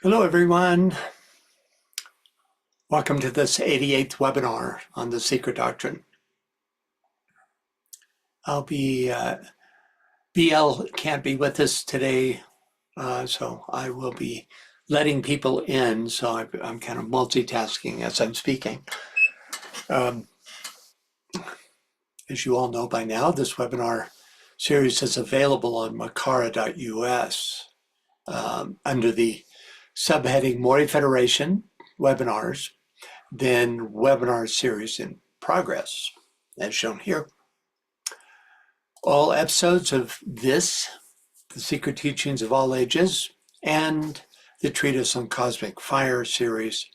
Hello, everyone. Welcome to this 88th webinar on the Secret Doctrine. BL can't be with us today, so I will be letting people in, so I'm kind of multitasking as I'm speaking. As you all know by now, this webinar series is available on makara.us under the subheading Mori Federation Webinars, then webinar series in progress, as shown here. All episodes of this, the Secret Teachings of All Ages, and the Treatise on Cosmic Fire series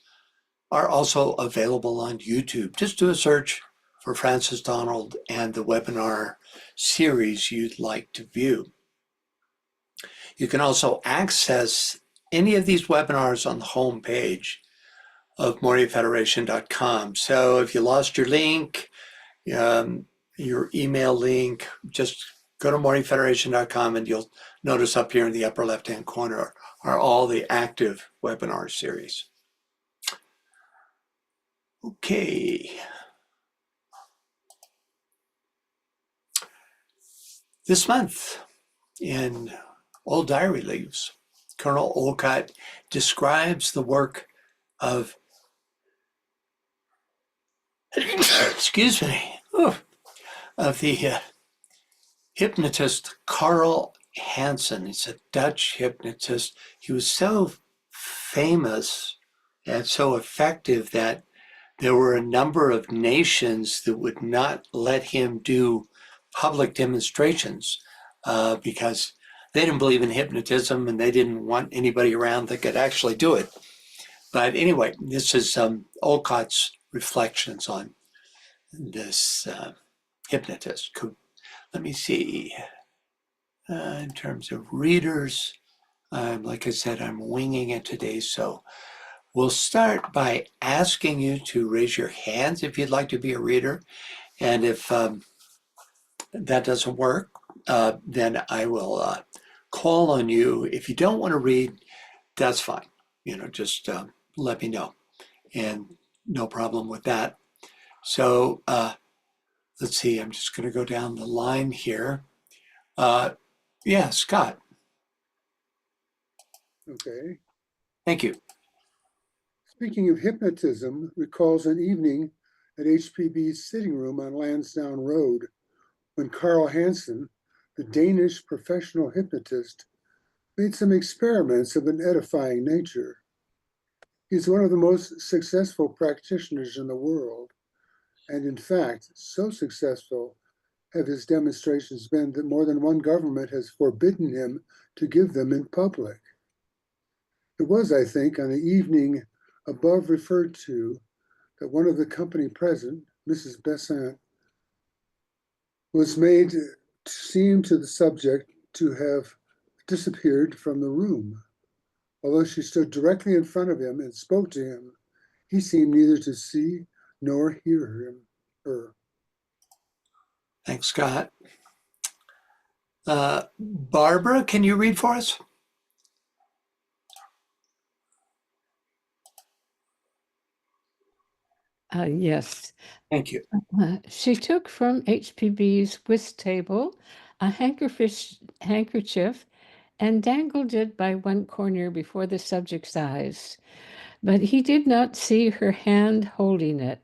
are also available on YouTube. Just do a search for Francis Donald and the webinar series you'd like to view. You can also access any of these webinars on the home page of morifederation.com. So if you lost your link, your email link, just go to morifederation.com and you'll notice up here in the upper left-hand corner are all the active webinar series. Okay. This month in Old Diary Leaves, Colonel Olcott describes the work of, excuse me, of the hypnotist Carl Hansen. He's a Dutch hypnotist. He was so famous and so effective that there were a number of nations that would not let him do public demonstrations because they didn't believe in hypnotism and they didn't want anybody around that could actually do it. But anyway, this is Olcott's reflections on this hypnotist. Let me see. In terms of readers, like I said, I'm winging it today, so we'll start by asking you to raise your hands if you'd like to be a reader. And if that doesn't work, then I will call on you. If you don't want to read, that's fine. Just let me know. And no problem with that. So let's see, I'm just going to go down the line here. Yeah, Scott. Okay. Thank you. Speaking of hypnotism, recalls an evening at HPB's sitting room on Lansdowne Road when Carl Hansen, the Danish professional hypnotist, made some experiments of an edifying nature. He's one of the most successful practitioners in the world, and in fact, so successful have his demonstrations been that more than one government has forbidden him to give them in public. It was, I think, on the evening above referred to that one of the company present, Mrs. Besant, was made to seem to the subject to have disappeared from the room. Although she stood directly in front of him and spoke to him, he seemed neither to see nor hear her. Thanks, Scott. Barbara, can you read for us? Yes. Thank you. She took from HPB's whist table a handkerchief and dangled it by one corner before the subject's eyes. But he did not see her hand holding it,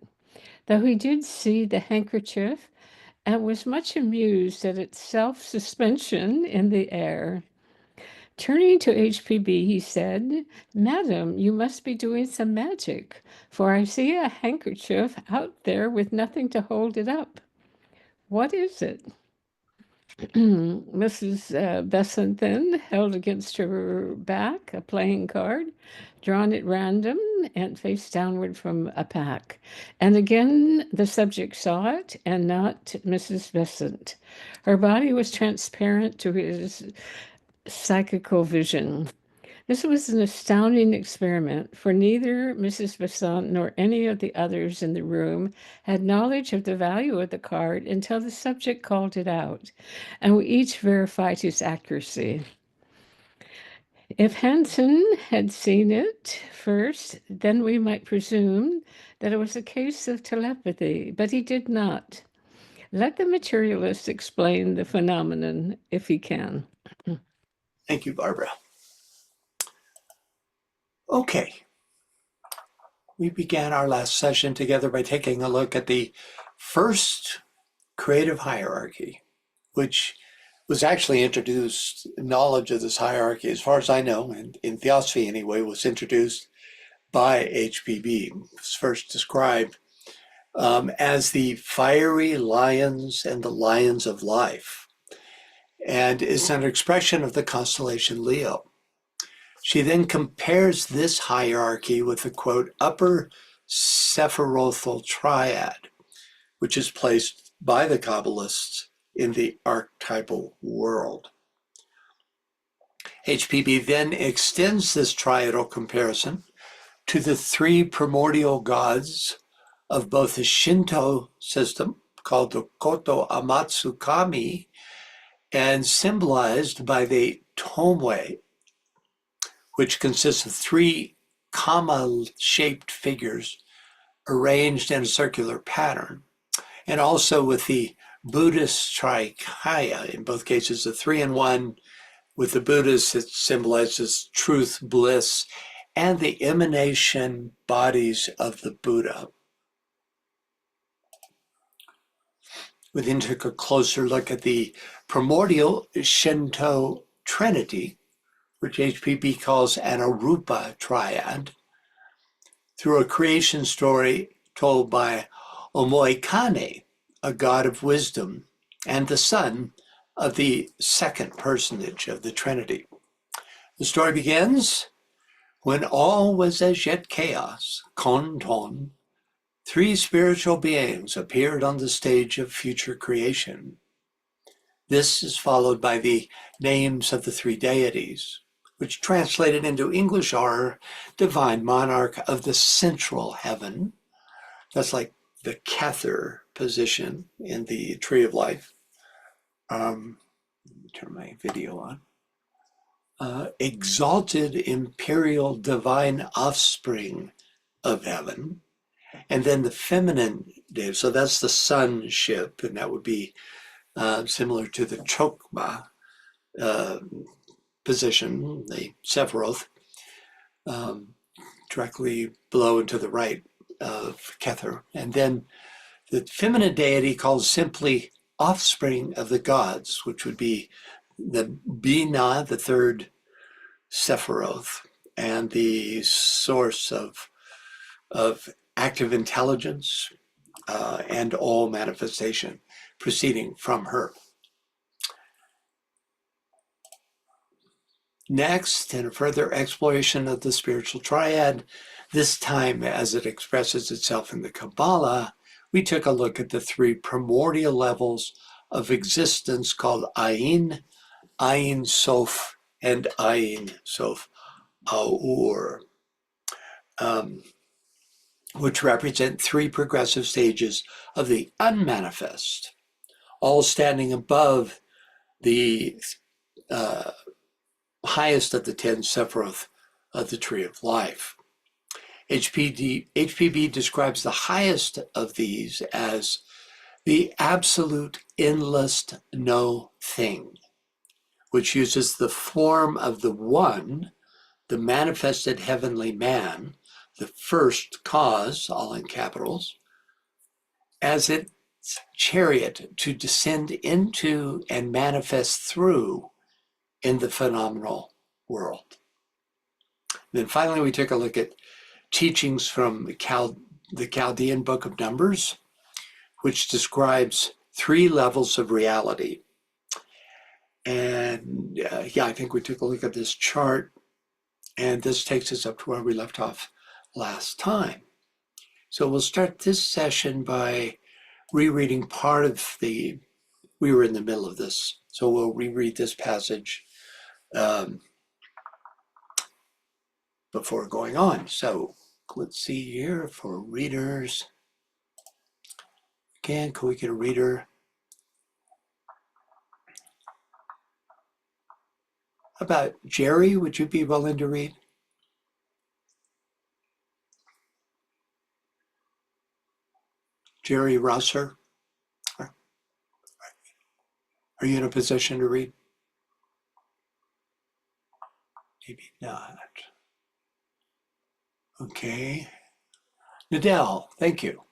though he did see the handkerchief and was much amused at its self-suspension in the air. Turning to HPB, he said, "Madam, you must be doing some magic, for I see a handkerchief out there with nothing to hold it up. What is it?" Mrs. Besant then held against her back a playing card, drawn at random and face downward from a pack. And again, the subject saw it, and not Mrs. Besant. Her body was transparent to his psychical vision. This was an astounding experiment, for neither Mrs. Besant nor any of the others in the room had knowledge of the value of the card until the subject called it out, and we each verified his accuracy. If Hansen had seen it first, then we might presume that it was a case of telepathy, but he did not. Let the materialist explain the phenomenon if he can. Thank you, Barbara. Okay. We began our last session together by taking a look at the first creative hierarchy, which was actually introduced. Knowledge of this hierarchy, as far as I know, and in theosophy anyway, was introduced by HPB. It was first described as the fiery lions and the lions of life, and is an expression of the constellation Leo. She then compares this hierarchy with the, quote, upper Sephirothal triad, which is placed by the Kabbalists in the archetypal world. HPB then extends this triadal comparison to the three primordial gods of both the Shinto system, called the Koto Amatsu Kami, and symbolized by the Tomwe, which consists of three comma-shaped figures arranged in a circular pattern, and also with the Buddhist Trikaya, in both cases a 3-in-1. With the Buddhists, it symbolizes truth, bliss, and the emanation bodies of the Buddha. We then took a closer look at the primordial Shinto Trinity, which HPB calls an Arupa triad, through a creation story told by Omoikane, a god of wisdom and the son of the second personage of the Trinity. The story begins, when all was as yet chaos, Konton, three spiritual beings appeared on the stage of future creation. This is followed by the names of the three deities, which translated into English are divine monarch of the central heaven. That's like the Kether position in the tree of life. Let me turn my video on. Exalted imperial divine offspring of heaven. And then the feminine deity, so that's the sonship, and that would be similar to the Chokma position, the Sephiroth, directly below and to the right of Kether. And then the feminine deity called simply offspring of the gods, which would be the Bina, the third Sephiroth, and the source of active intelligence and all manifestation proceeding from her. Next, in a further exploration of the spiritual triad, this time as it expresses itself in the Kabbalah, we took a look at the three primordial levels of existence called Ayin, Ayin Sof, and Ayin Sof Aur, which represent three progressive stages of the unmanifest, all standing above the highest of the 10 Sephiroth of the Tree of Life. HPB describes the highest of these as the absolute endless no thing, which uses the form of the One, the manifested heavenly man, the first cause, all in capitals, as its chariot to descend into and manifest through in the phenomenal world. Then finally, we took a look at teachings from the Chaldean Book of Numbers, which describes three levels of reality. And I think we took a look at this chart, and this takes us up to where we left off last time. So we'll start this session by rereading part of we were in the middle of this, so we'll reread this passage before going on. So let's see here for readers. Again, can we get a reader? How about Jerry? Would you be willing to read? Jerry Rosser? Are you in a position to read? Maybe not. Okay. Nadell, thank you.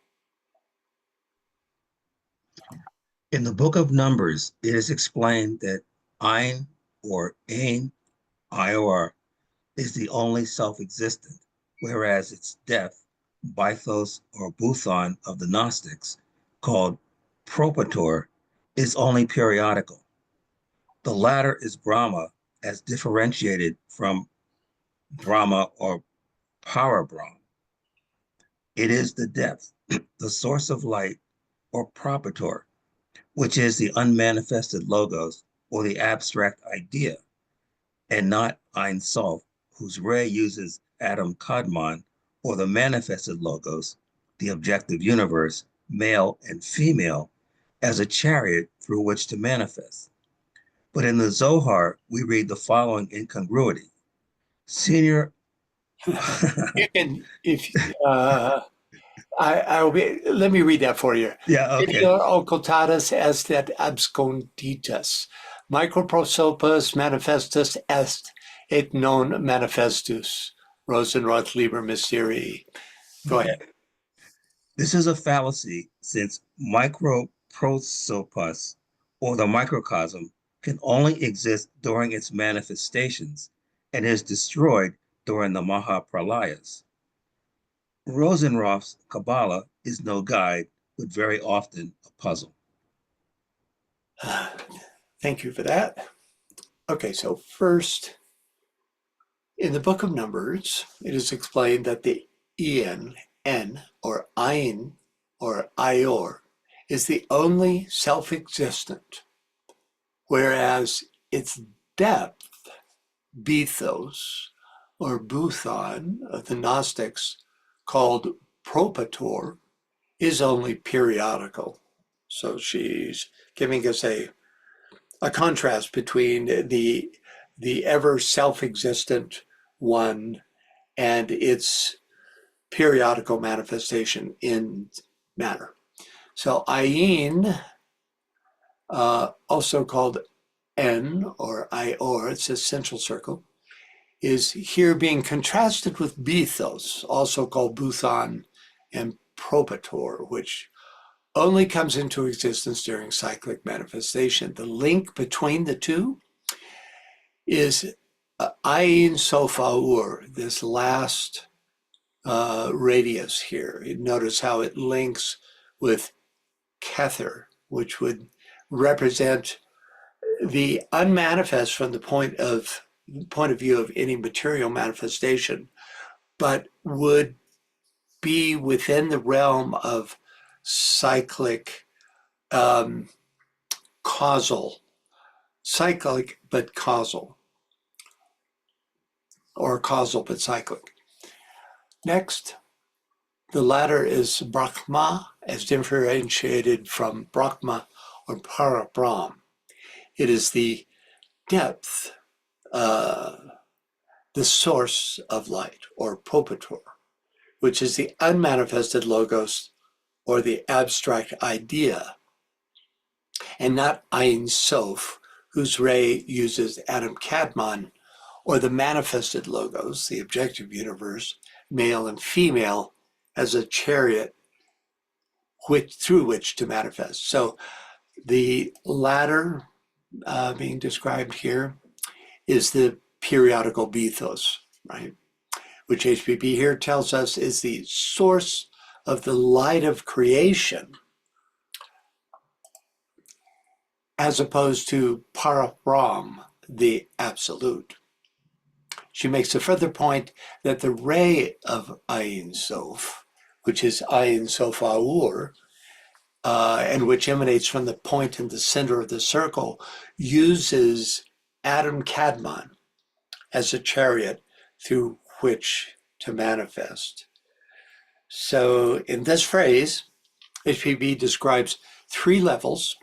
In the book of Numbers, it is explained that Ein or Ein, Ior, is the only self-existent, whereas its death, Bythos or Buthon of the Gnostics, called Propator, is only periodical. The latter is Brahma as differentiated from Brahma or Parabrahm. It is the depth, the source of light, or Propator, which is the unmanifested logos or the abstract idea, and not Ein Sof, whose ray uses Adam Kadmon, or the manifested logos, the objective universe, male and female, as a chariot through which to manifest. But in the Zohar, we read the following incongruity. Senior. You can, if I'll be. Let me read that for you. Yeah, okay. Senior occultatus est et absconditus, microprosopus manifestus est et non manifestus. Rosenroth Liber Mysterii. Go ahead. This is a fallacy since microprosopus, or the microcosm, can only exist during its manifestations and is destroyed during the Mahapralayas. Rosenroth's Kabbalah is no guide, but very often a puzzle. Thank you for that. Okay, so first, in the book of Numbers, it is explained that the Ein, N, or Ein, or Ior, is the only self-existent, whereas its depth, Bethos, or Buthon of the Gnostics, called Propator, is only periodical. So she's giving us a contrast between the ever self-existent one and its periodical manifestation in matter. So Ayin, also called N or Ior, its essential circle, is here being contrasted with Bethos, also called Buthon and Propator, which only comes into existence during cyclic manifestation. The link between the two is Ayin Sof Aur, this last radius here. Notice how it links with Kether, which would represent the unmanifest from the point of view of any material manifestation, but would be within the realm of cyclic, causal, cyclic but causal, or causal but cyclic. Next, the latter is Brahma, as differentiated from Brahma or Parabrahm. It is the depth, the source of light, or Propator, which is the unmanifested logos, or the abstract idea, and not Ein Sof, whose ray uses Adam Kadmon, or the manifested logos, the objective universe, male and female, as a chariot through which to manifest. So the latter being described here is the periodical Bethos, right? Which HPB here tells us is the source of the light of creation, as opposed to Parabrahm, the absolute. She makes a further point that the ray of Ayin Sof, which is Ayin Sof Aur, and which emanates from the point in the center of the circle, uses Adam Kadmon as a chariot through which to manifest. So in this phrase, HPB describes 3 levels,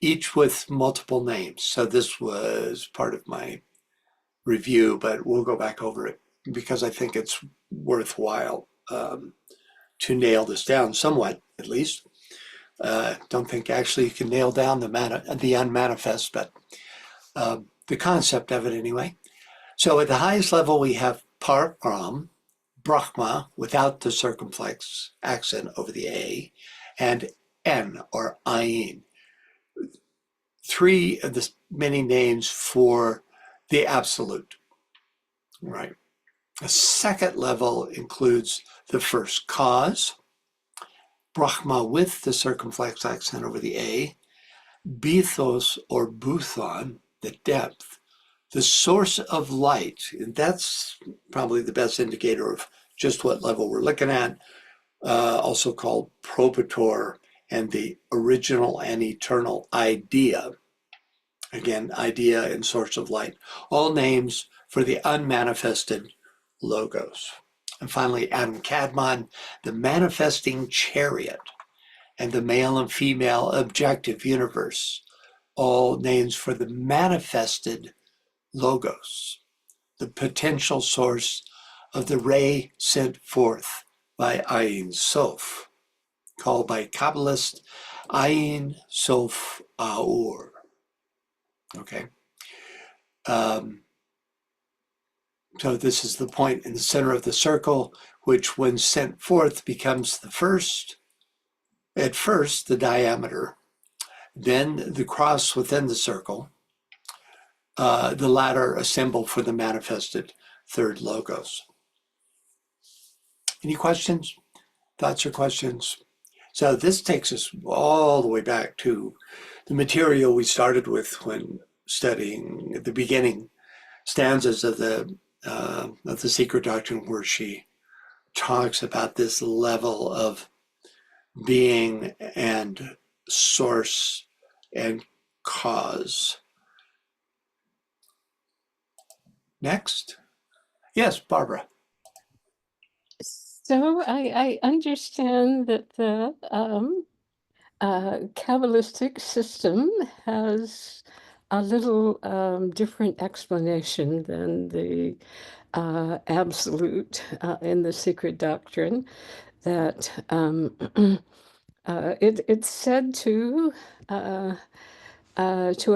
each with multiple names. So this was part of my review, but we'll go back over it because I think it's worthwhile to nail this down somewhat, at least. Don't think actually you can nail down the unmanifest, but the concept of it anyway. So at the highest level, we have Param, Brahma, without the circumflex accent over the A, and N, or Ayin. Three of the many names for the absolute, right? The second level includes the first cause, Brahma with the circumflex accent over the A, Bethos or Buthon, the depth, the source of light, and that's probably the best indicator of just what level we're looking at, also called Propator, and the original and eternal idea. Again, idea and source of light, all names for the unmanifested logos. And finally, Adam Kadmon, the manifesting chariot, and the male and female objective universe, all names for the manifested logos, the potential source of the ray sent forth by Ein Sof, called by Kabbalists Ein Sof Aur. Okay. So this is the point in the center of the circle, which when sent forth becomes the first, at first the diameter, then the cross within the circle, the latter a symbol for the manifested third logos. Any questions, thoughts or questions? So this takes us all the way back to the material we started with when studying at the beginning stanzas of the Secret Doctrine, where she talks about this level of being and source and cause. Next. Yes, Barbara. So I understand that the Kabbalistic system has a little different explanation than the absolute in the Secret Doctrine, that it's said to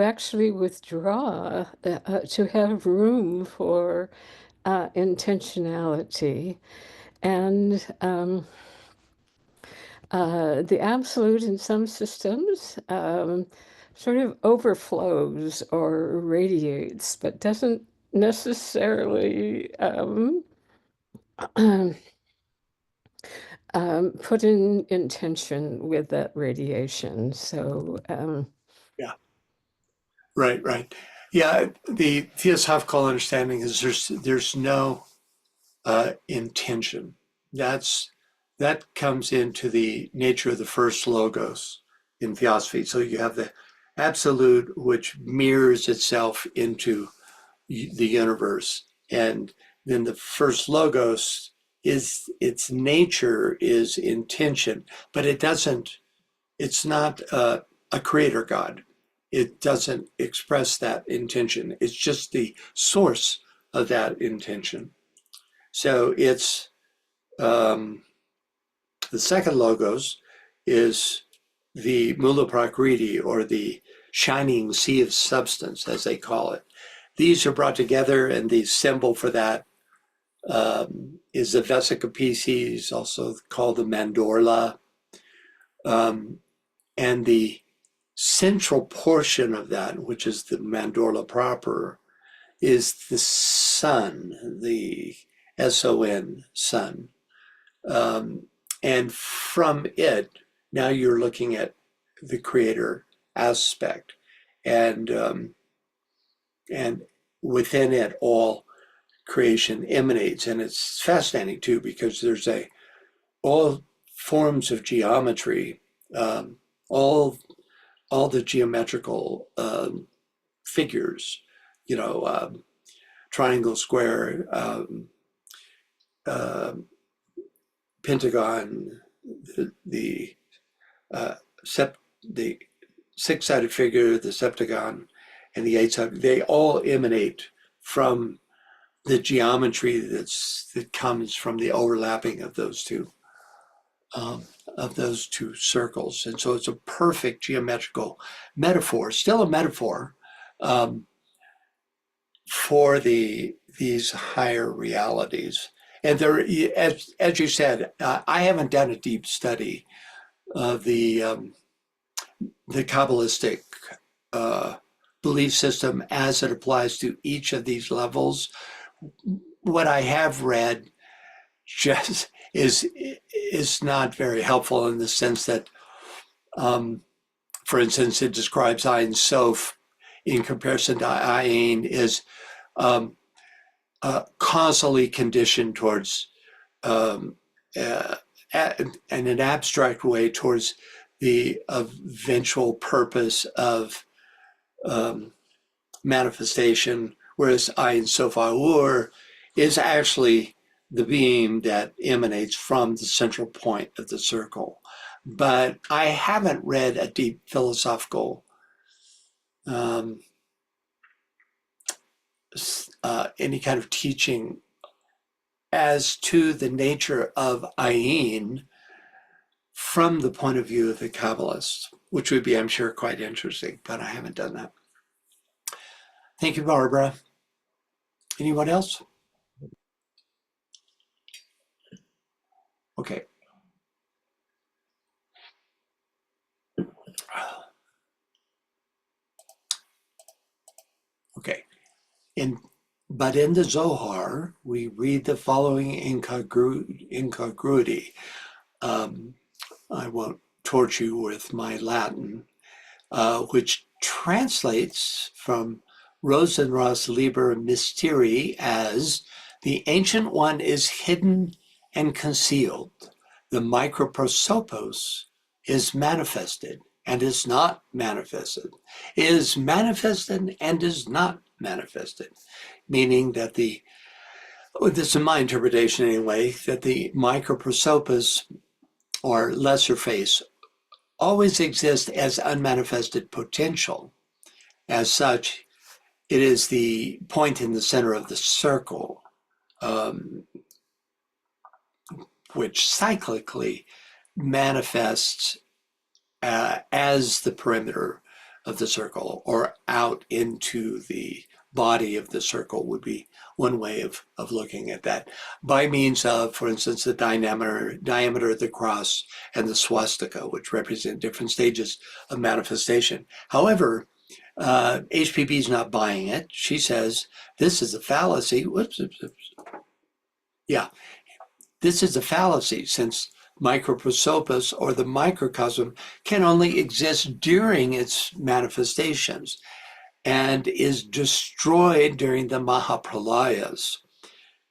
actually withdraw, to have room for intentionality. And the absolute in some systems sort of overflows or radiates, but doesn't necessarily put in intention with that radiation. So Yeah. Right. Yeah, the theosophical understanding is there's no intention. That comes into the nature of the first logos in theosophy. So you have the absolute, which mirrors itself into the universe, and then the first logos is its nature is intention, but it's not a creator God. It doesn't express that intention. It's just the source of that intention. So it's the second logos is the Mula Prakriti, or the shining sea of substance, as they call it. These are brought together, and the symbol for that is the Vesica Pisces, also called the Mandorla. And the central portion of that, which is the Mandorla proper, is the sun, the S-O-N, sun. And from it, now you're looking at the creator aspect. And within it, all creation emanates. And it's fascinating too, because there's all forms of geometry, all the geometrical figures, triangle, square, pentagon, the six-sided figure, the septagon, and the eight-sided, they all emanate from the geometry that comes from the overlapping of those two circles. And so it's a perfect geometrical metaphor, still a metaphor, for these higher realities. And there, as you said, I haven't done a deep study of the Kabbalistic belief system as it applies to each of these levels. What I have read just is not very helpful in the sense that, for instance, it describes Ein Sof in comparison to Ayin is causally conditioned towards, in an abstract way, towards the eventual purpose of manifestation, whereas Ein Sof Aur is actually the beam that emanates from the central point of the circle. But I haven't read a deep philosophical any kind of teaching as to the nature of Ayin from the point of view of the Kabbalists, which would be, I'm sure, quite interesting, but I haven't done that. Thank you, Barbara. Anyone else? Okay. Okay. But in the Zohar, we read the following incongruity. I won't torture you with my Latin, which translates from Rosenroth's Liber Mysteri as the Ancient One is hidden and concealed. The microprosopos is manifested and is not manifested, is manifested and is not manifested, meaning that this is my interpretation anyway, that the microprosopos or lesser face always exists as unmanifested potential. As such, it is the point in the center of the circle, which cyclically manifests as the perimeter of the circle, or out into the body of the circle would be one way of looking at that, by means of, for instance, the diameter of the cross and the swastika, which represent different stages of manifestation. However, HPB is not buying it. She says, this is a fallacy. Yeah, this is a fallacy, since microprosopos, or the microcosm, can only exist during its manifestations and is destroyed during the Mahapralayas.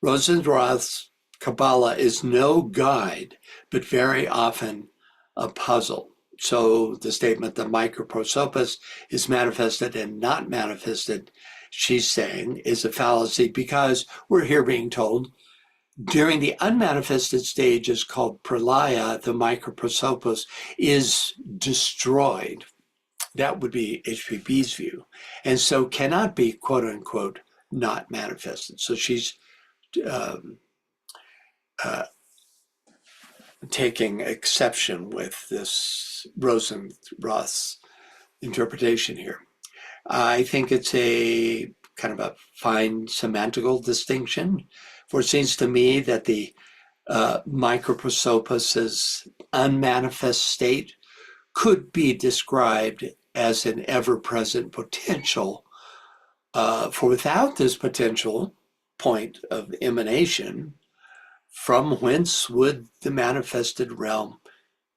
Rosenroth's Kabbalah is no guide, but very often a puzzle. So the statement that microprosopos is manifested and not manifested, she's saying, is a fallacy, because we're here being told during the unmanifested stage is called pralaya, the microprosopos is destroyed. That would be HPB's view, and so cannot be, quote unquote, not manifested. So she's taking exception with this Rosenroth's interpretation here. I think it's a kind of a fine semantical distinction, for it seems to me that the microprosopos' unmanifest state could be described as an ever-present potential, for without this potential point of emanation, from whence would the manifested realm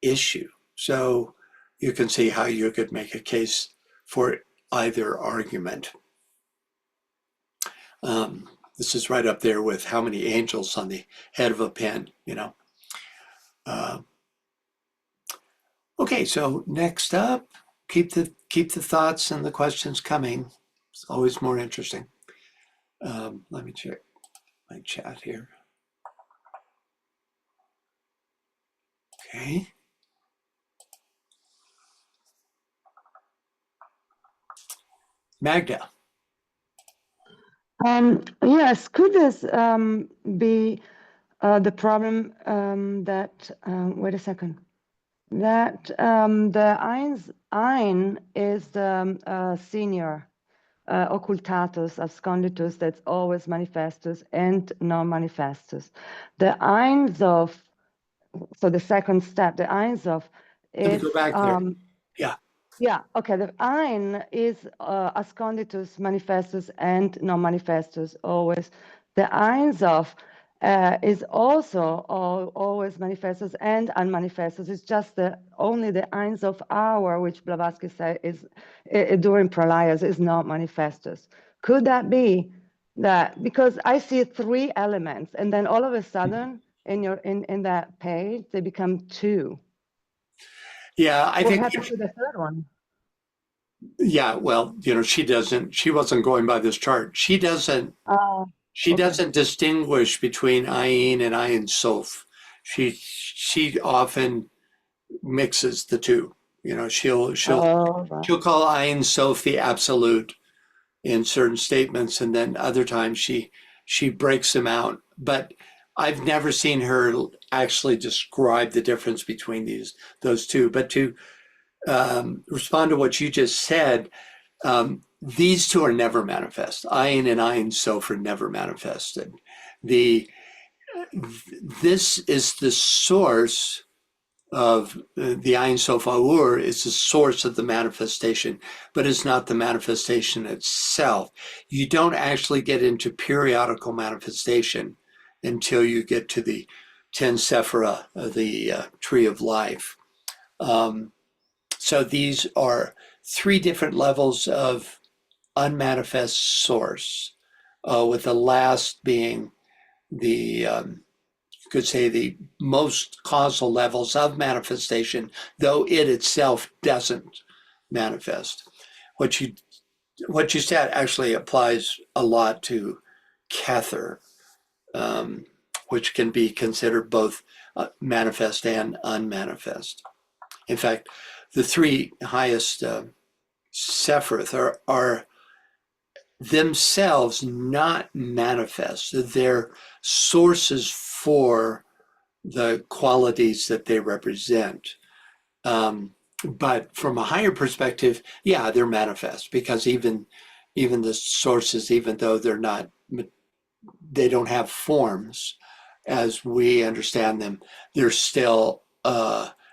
issue? So you can see how you could make a case for either argument. This is right up there with how many angels on the head of a pen, you know. Okay, so next up, keep the thoughts and the questions coming. It's always more interesting. Let me check my chat here. Okay. Magda. Yes, could this be the problem that, wait a second, that the ein is the senior occultatus, absconditus, that's always manifestus and non-manifestus. The eins of, so the second step, the eins of Let me is, go back there. Yeah. yeah, okay, the ein is asconditus, manifestus, and non-manifestus, always. The eins of is also always manifestus and unmanifestus. It's just only the eins of hour, which Blavatsky said is during pralaya is not manifestus. Could that be that? Because I see three elements, and then all of a sudden in that page they become two. Yeah, I What think, happened to the third one? yeah, well, she wasn't going by this chart. She doesn't Okay. distinguish between Ayin and Ayin Sof. She often mixes the two. She'll Right. call Ayin Sof the absolute in certain statements, and then other times she breaks them out. But I've never seen her actually describe the difference between those two. But to respond to what you just said, these two are never manifest. Ayin and Ayin Sof are never manifested. This is the source of the Ayin Sof Aur is the source of the manifestation, but it's not the manifestation itself. You don't actually get into periodical manifestation until you get to the 10 Sephira of the Tree of Life. So these are three different levels of unmanifest source, with the last being the you could say the most causal levels of manifestation, though it itself doesn't manifest. What you said actually applies a lot to Kether, which can be considered both manifest and unmanifest. In fact, the three highest Sephiroth are themselves not manifest. They're sources for the qualities that they represent. But from a higher perspective, yeah, they're manifest, because even the sources, even though they don't have forms as we understand them, they're still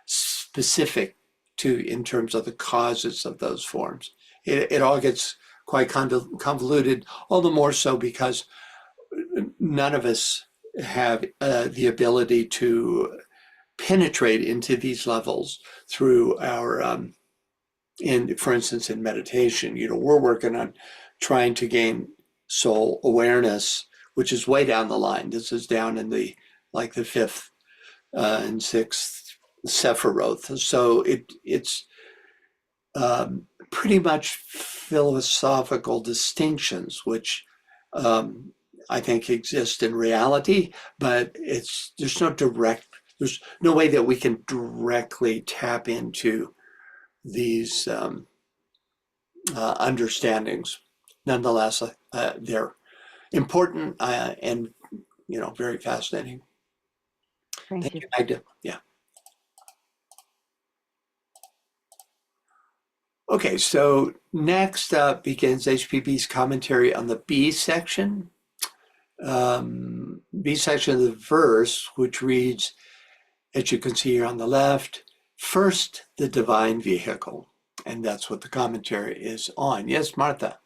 specific in terms of the causes of those forms. It all gets quite convoluted, all the more so because none of us have the ability to penetrate into these levels through our for instance, in meditation. We're working on trying to gain soul awareness, which is way down the line. This is down in the fifth and sixth Sephiroth. So it's pretty much philosophical distinctions, which I think exist in reality, but there's no way that we can directly tap into these understandings. Nonetheless, they're important and very fascinating. Thank Thank you. you, Magda. Yeah. Okay, so next up begins HPB's commentary on the B section. B section of the verse, which reads, as you can see here on the left, first the divine vehicle. And that's what the commentary is on. Yes, Martha.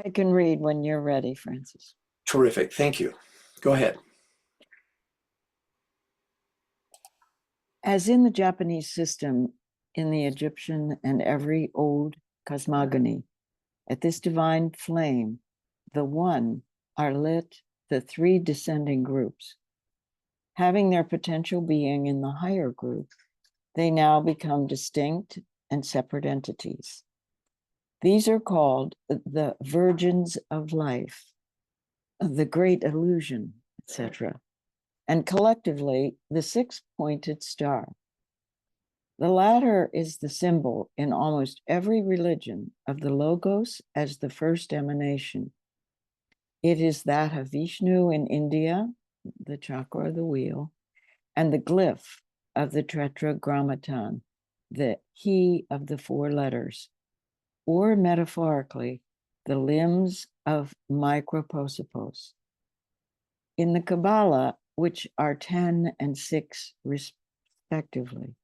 I can read when you're ready, Francis. Terrific. Thank you. Go ahead. As in the Japanese system, in the Egyptian and every old cosmogony, at this divine flame, the one are lit the three descending groups. Having their potential being in the higher group, they now become distinct and separate entities. These are called the virgins of life, the great illusion, etc., and collectively the six-pointed star. The latter is the symbol in almost every religion of the Logos as the first emanation. It is that of Vishnu in India, the chakra of the wheel, and the glyph of the Tetragrammaton, the he of the four letters, or metaphorically, the limbs of microprosopos. In the Kabbalah, which are 10 and 6 respectively.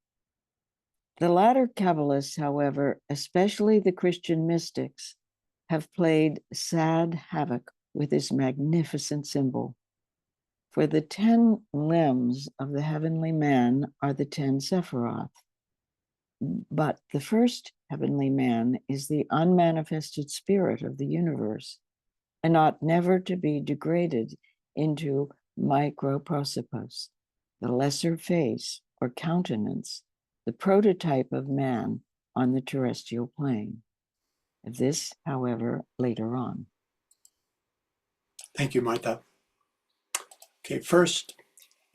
The latter Kabbalists, however, especially the Christian mystics, have played sad havoc with this magnificent symbol. For the 10 limbs of the heavenly man are the 10 Sephiroth. But the first heavenly man is the unmanifested spirit of the universe, and ought never to be degraded into microprosopos, the lesser face or countenance, the prototype of man on the terrestrial plane. This, however, later on. Thank you, Martha. Okay, first,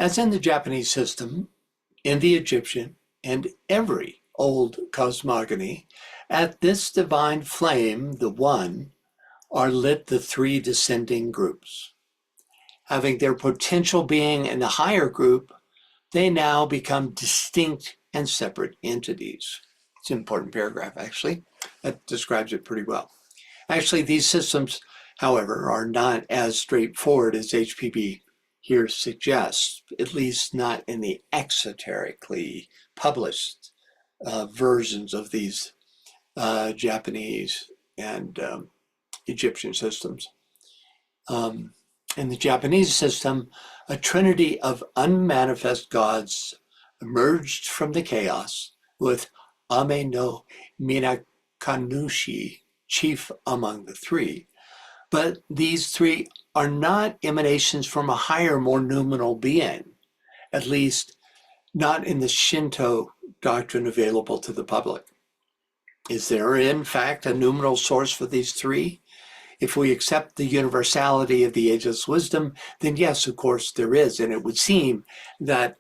as in the Japanese system, in the Egyptian, and every old cosmogony, at this divine flame, the one, are lit the three descending groups. Having their potential being in the higher group, they now become distinct and separate entities. It's an important paragraph, actually. That describes it pretty well. Actually, these systems, however, are not as straightforward as HPB here suggests, at least not in the exoterically published versions of these Japanese and Egyptian systems. In the Japanese system, a trinity of unmanifest gods emerged from the chaos, with Ame no Minakanushi chief among the three. But these three are not emanations from a higher, more numinal being, at least not in the Shinto doctrine available to the public. Is there, in fact, a numinal source for these three? If we accept the universality of the ageless wisdom, then yes, of course, there is. And it would seem that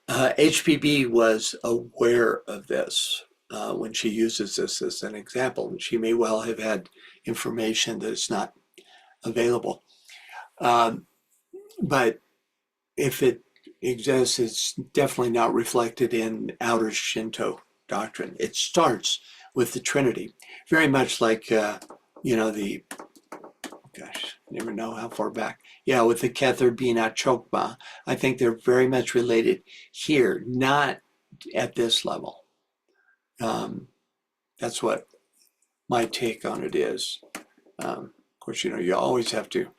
HPB was aware of this when she uses this as an example. And she may well have had information that is not available. But if it exists, it's definitely not reflected in outer Shinto doctrine. It starts with the Trinity, very much like, the, gosh, never know how far back. Yeah, with the Kether Bina Chokma. I think they're very much related here, not at this level. That's what my take on it is. Of course, you always have to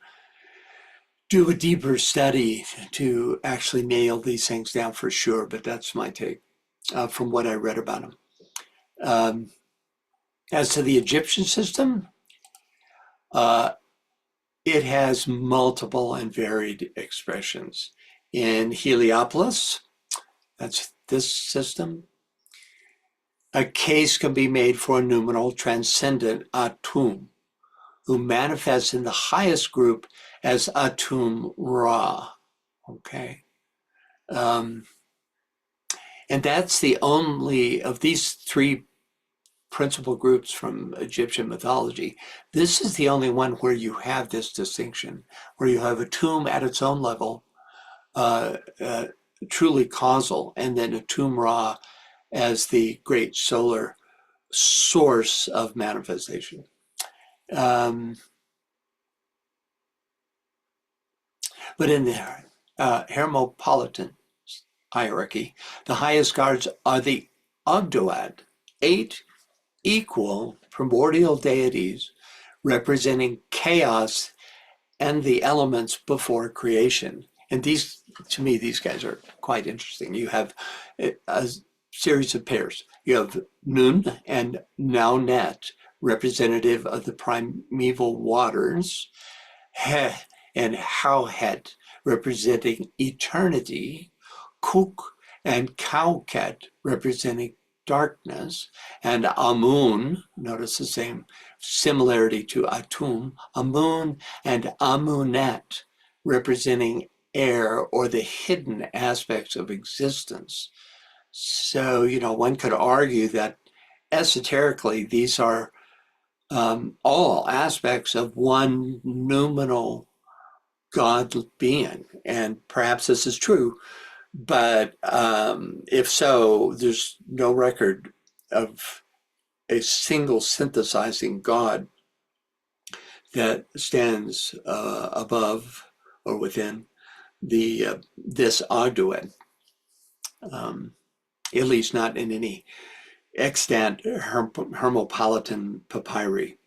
do a deeper study to actually nail these things down for sure, but that's my take from what I read about them. As to the Egyptian system, it has multiple and varied expressions. In Heliopolis, that's this system, a case can be made for a numinal transcendent Atum, who manifests in the highest group as Atum Ra. Okay. And that's the only of these three principal groups from Egyptian mythology. This is the only one where you have this distinction, where you have Atum at its own level, truly causal, and then Atum Ra as the great solar source of manifestation. But in the Hermopolitan hierarchy, the highest gods are the Ogdoad, 8 equal primordial deities representing chaos and the elements before creation. And these, to me, these guys are quite interesting. You have a series of pairs. You have Nun and Naunet, representative of the primeval waters, He and Howhet, representing eternity, Kuk and Kauket, representing darkness, and Amun, notice the same similarity to Atum, Amun and Amunet, representing air or the hidden aspects of existence. So, one could argue that esoterically, these are all aspects of one noumenal God being. And perhaps this is true, but if so, there's no record of a single synthesizing God that stands above or within this Ogdoad, at least not in any extant Hermopolitan papyri.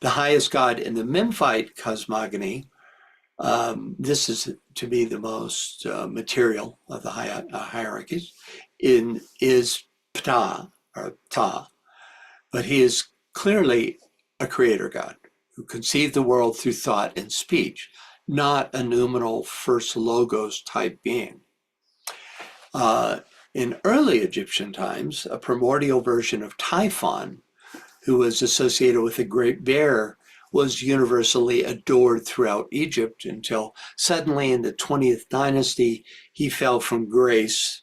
The highest God in the Memphite cosmogony, this is to be the most material of the hierarchies, is Ptah, or Ptah, but he is clearly a creator God who conceived the world through thought and speech, not a noumenal first logos type being. In early Egyptian times, a primordial version of Typhon, who was associated with the Great Bear, was universally adored throughout Egypt until suddenly in the 20th dynasty, he fell from grace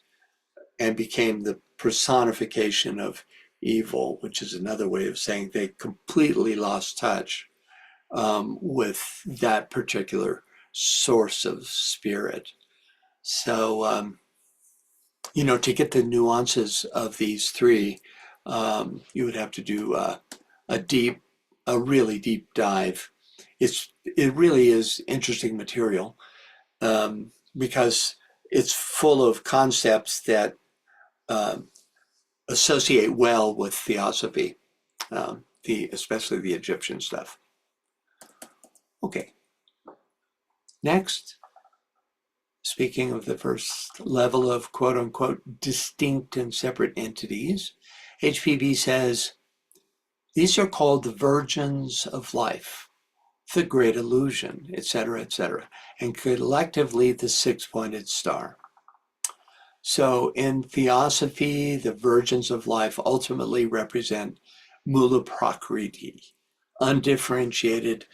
and became the personification of evil, which is another way of saying they completely lost touch with that particular source of spirit. So, to get the nuances of these three, you would have to do a really deep dive. It really is interesting material because it's full of concepts that associate well with theosophy, especially the Egyptian stuff. Okay. Next, speaking of the first level of quote unquote distinct and separate entities, HPB says, these are called the virgins of life, the great illusion, etc., and collectively the six-pointed star. So in theosophy, the virgins of life ultimately represent Mula Prakriti, undifferentiated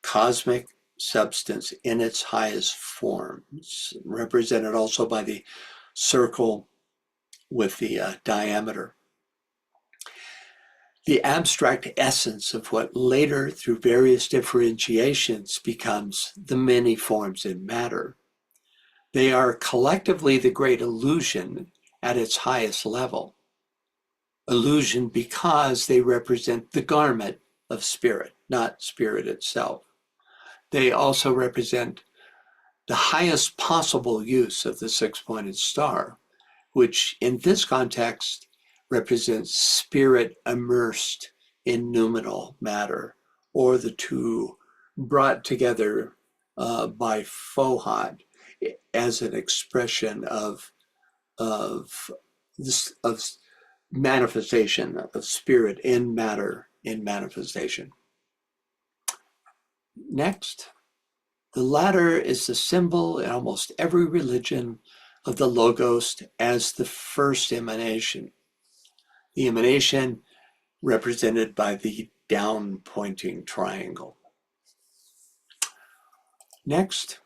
cosmic substance in its highest forms, represented also by the circle with the diameter. The abstract essence of what later, through various differentiations, becomes the many forms in matter. They are collectively the great illusion at its highest level. Illusion because they represent the garment of spirit, not spirit itself. They also represent the highest possible use of the six-pointed star, which in this context represents spirit immersed in noumenal matter, or the two brought together by Fohad as an expression of manifestation of spirit in matter in manifestation. Next, the latter is the symbol in almost every religion of the Logos as the first emanation. The emanation represented by the down-pointing triangle. Next,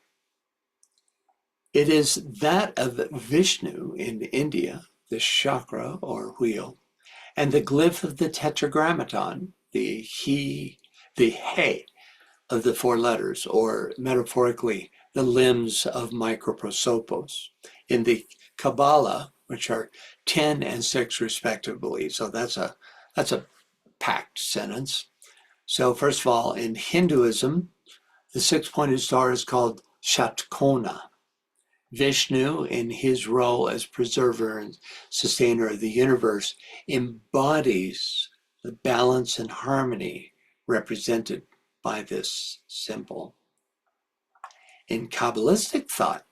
it is that of Vishnu in India, the chakra or wheel, and the glyph of the tetragrammaton, the he of the four letters, or metaphorically, the limbs of microprosopos. In the Kabbalah, which are 10 and 6 respectively. So that's a packed sentence. So first of all, in Hinduism, the six-pointed star is called Shatkona. Vishnu, in his role as preserver and sustainer of the universe, embodies the balance and harmony represented by this symbol. In Kabbalistic thought,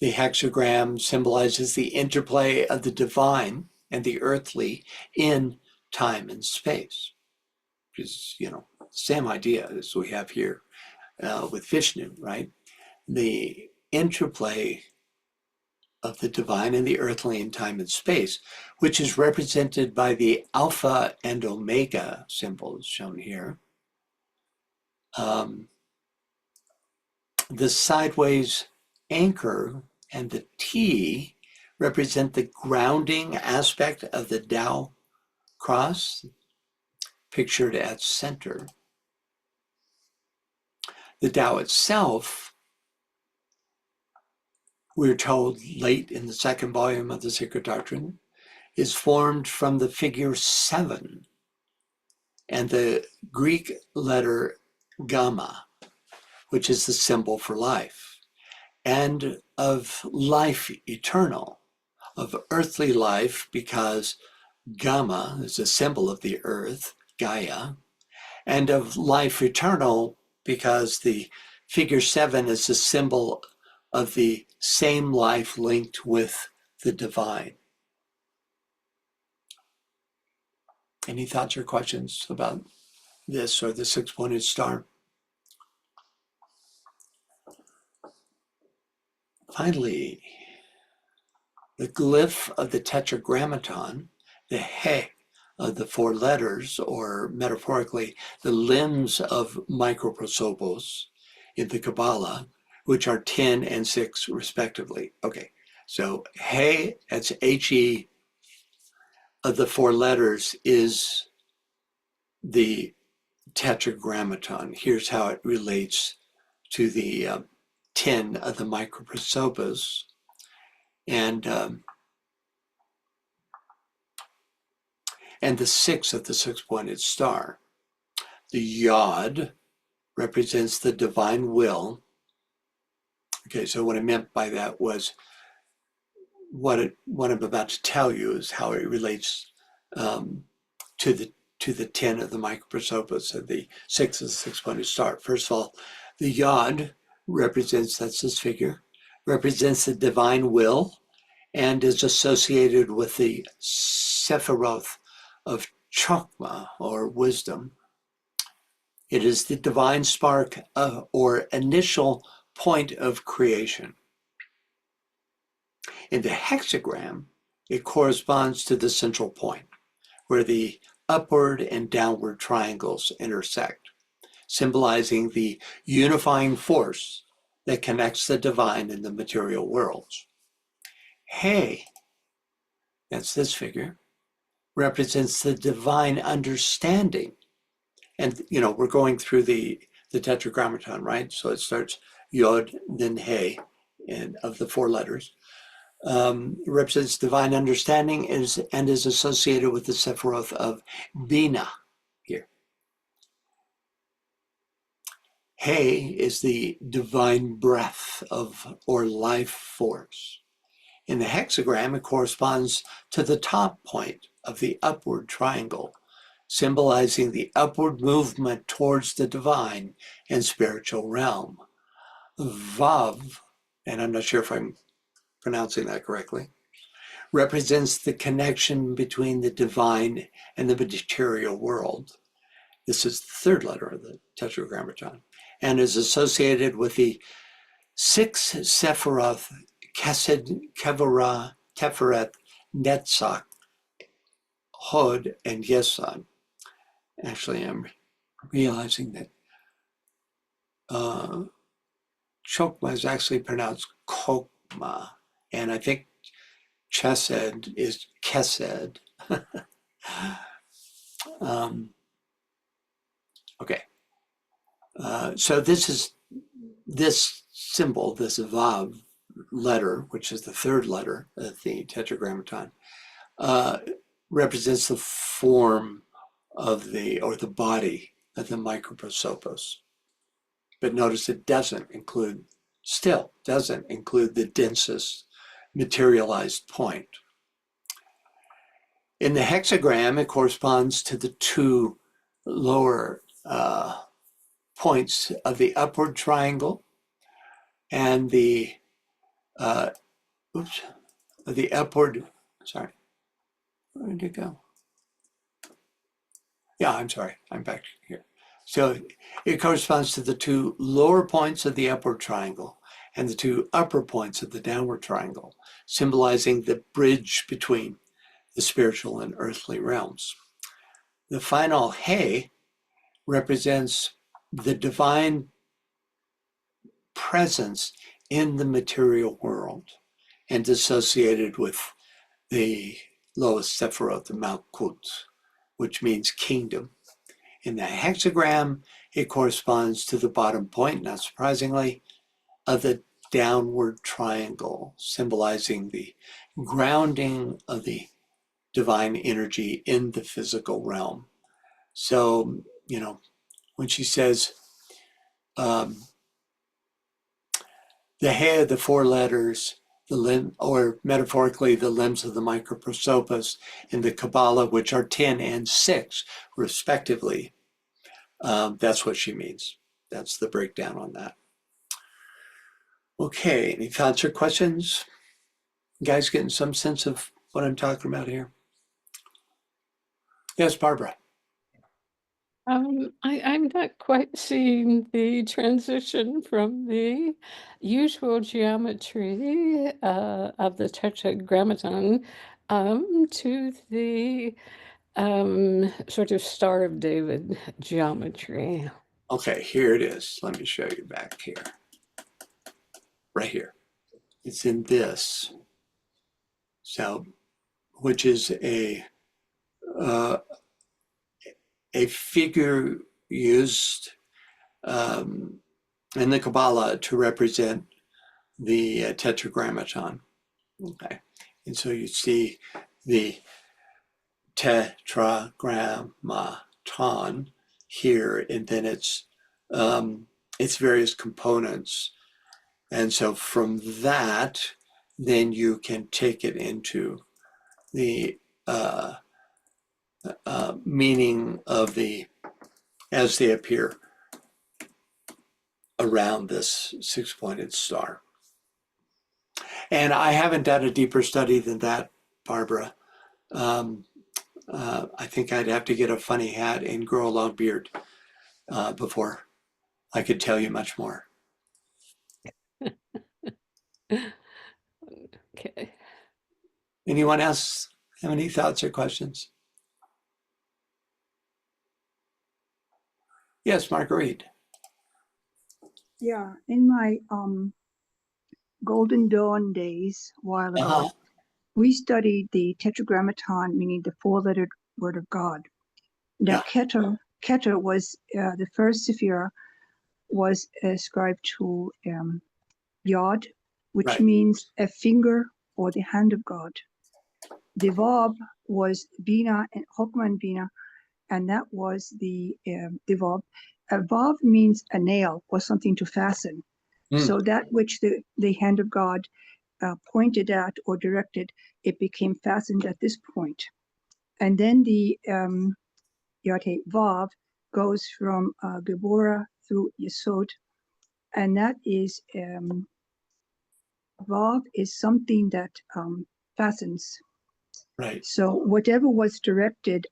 the hexagram symbolizes the interplay of the divine and the earthly in time and space, which is, same idea as we have here with Vishnu, right? The interplay of the divine and the earthly in time and space, which is represented by the alpha and omega symbols shown here. The sideways anchor and the T represent the grounding aspect of the Tao cross, pictured at center. The Tao itself, we're told late in the second volume of the Secret Doctrine, is formed from the figure 7 and the Greek letter gamma, which is the symbol for life, and of life eternal, of earthly life, because gamma is a symbol of the earth, Gaia, and of life eternal because the figure 7 is a symbol of the same life linked with the divine. Any thoughts or questions about this or the six-pointed star? Finally, the glyph of the tetragrammaton, the he of the 4 letters, or metaphorically, the limbs of microprosopos in the Kabbalah, which are 10 and 6 respectively. Okay, so he, that's He, of the 4 letters is the tetragrammaton. Here's how it relates to the 10 of the microprosopos. And the 6 of the six-pointed star. The yod represents the divine will. Okay, so what I meant by that was what I'm about to tell you is how it relates to the 10 of the microprosopos and the 6 of the six-pointed star. First of all, the yod represents, that's this figure, represents the divine will and is associated with the Sephiroth of Chokmah, or wisdom. It is the divine spark or initial point of creation. In the hexagram, it corresponds to the central point, where the upward and downward triangles intersect, symbolizing the unifying force that connects the divine and the material worlds. He, that's this figure, represents the divine understanding. And, you know, we're going through the tetragrammaton, right? So it starts Yod, then He, and of the 4 letters. Represents divine understanding and is associated with the Sephiroth of Bina here. He is the divine breath of, or life force. In the hexagram, it corresponds to the top point of the upward triangle, symbolizing the upward movement towards the divine and spiritual realm. Vav, and I'm not sure if I'm pronouncing that correctly, represents the connection between the divine and the material world. This is the 3rd letter of the tetragrammaton, and is associated with the 6 Sephiroth, Kesed, Kevorah, Teferet, Netzach, Hod, and Yesod. Actually, I'm realizing that Chokmah is actually pronounced Kokma, and I think Chesed is Kesed. Okay, so this symbol, this Vav letter, which is the 3rd letter of the tetragrammaton, represents the form of the body of the microprosopos. But notice it doesn't include the densest materialized point. In the hexagram, it corresponds to the 2 lower points of the upward triangle and the upward, sorry, where did it go? Yeah, I'm sorry, I'm back here. So it corresponds to the 2 lower points of the upward triangle and the 2 upper points of the downward triangle, symbolizing the bridge between the spiritual and earthly realms. The final He represents the divine presence in the material world. and associated with the lowest Sephiroth, the Malkut, which means kingdom. In the hexagram, it corresponds to the bottom point, not surprisingly, of the downward triangle, symbolizing the grounding of the divine energy in the physical realm. So, when she says the head, the four letters, the limb, or metaphorically, the limbs of the microprosopis in the Kabbalah, which are 10 and 6, respectively, that's what she means. That's the breakdown on that. Okay, any thoughts or questions? You guys getting some sense of what I'm talking about here? Yes, Barbara. I'm not quite seeing the transition from the usual geometry of the tetragrammaton to the sort of Star of David geometry. Okay, here it is. Let me show you back here. Right here. It's in this. So, which is a figure used in the Kabbalah to represent the tetragrammaton. Okay, and so you see the tetragrammaton here, and then its various components. And so from that, then you can take it into the meaning of the, as they appear around this six-pointed star. And I haven't done a deeper study than that, Barbara. I think I'd have to get a funny hat and grow a long beard before I could tell you much more. Okay. Anyone else have any thoughts or questions? Yes, Marguerite. Yeah, in my Golden Dawn days, a while ago, we studied the Tetragrammaton, meaning the four-lettered word of God. Now, Keter was the first Sephira was ascribed to Yod, which Right. means a finger or the hand of God. The Vav was Bina and Chokmah and Bina, and that was the Vav. A Vav means a nail or something to fasten. So that which the hand of God pointed at or directed, it became fastened at this point. And then the Yod-Heh Vav goes from Geborah through Yesod, and that is Vav is something that fastens. Right. So whatever was directed,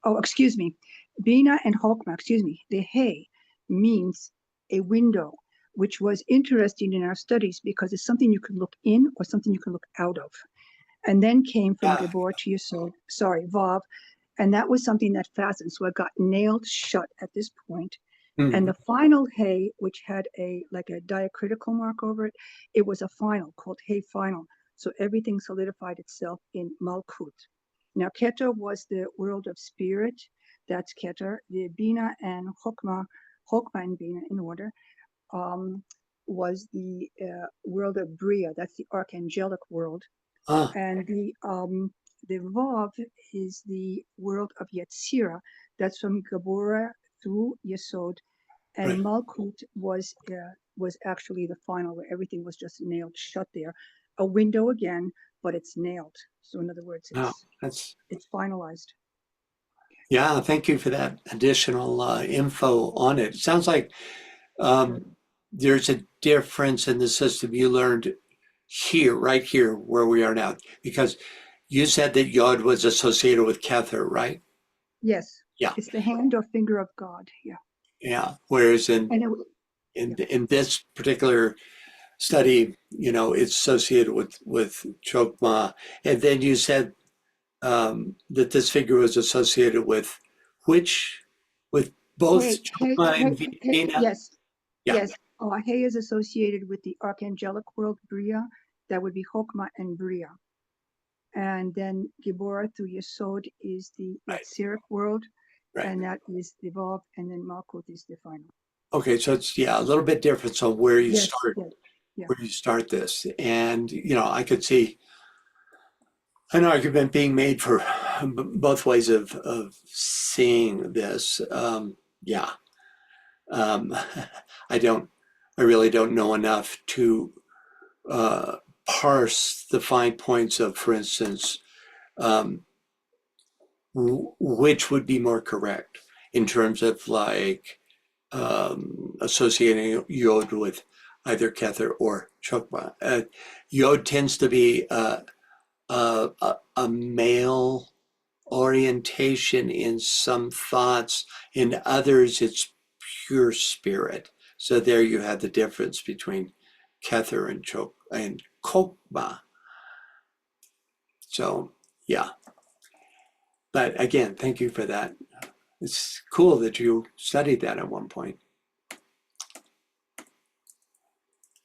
Bina and Chokmah, the Hey means a window, which was interesting in our studies because it's something you can look in or something you can look out of. And then came from Geborah to Yesod, Vav, and that was something that fastened. So it got nailed shut at this point. And the final Hey, which had like a diacritical mark over it, it was a final called Hey final. So everything solidified itself in Malkut. Now Keter was the world of spirit. That's Keter. The Bina and Chokmah and Bina in order, was the world of Bria. That's the archangelic world. And the Vav is the world of Yetzirah. That's from Geborah through Yesod. And Malkut was actually the final, where everything was just nailed shut there. A window again, but it's nailed. So in other words, it's finalized. Yeah, thank you for that additional info on it. It sounds like there's a difference in the system you learned here, right here, where we are now, because you said that Yod was associated with Kether, right? Yes. Yeah. It's the hand or finger of God. Yeah. Yeah. Whereas in this particular study, it's associated with Chokmah. And then you said that this figure was associated with both Chokmah and Bina? Yes. Yeah. Yes. Hey is associated with the archangelic world, Bria, that would be Chokmah and Bria. And then Gibora through Yesod is the Right. Yetzirah world, Right. and that is the Vav, and then Malkut is the final. Okay, so it's a little bit different. So where you Yes, start, yes, yeah. where you start this, and I could see an argument being made for both ways of seeing this. Yeah, I really don't know enough to parse the fine points of, for instance, which would be more correct in terms of like associating Yod with either Kether or Chokmah. Yod tends to be a male orientation in some thoughts. In others, it's pure spirit. So there you have the difference between Kether and Chokmah. So yeah. But again, thank you for that. It's cool that you studied that at one point.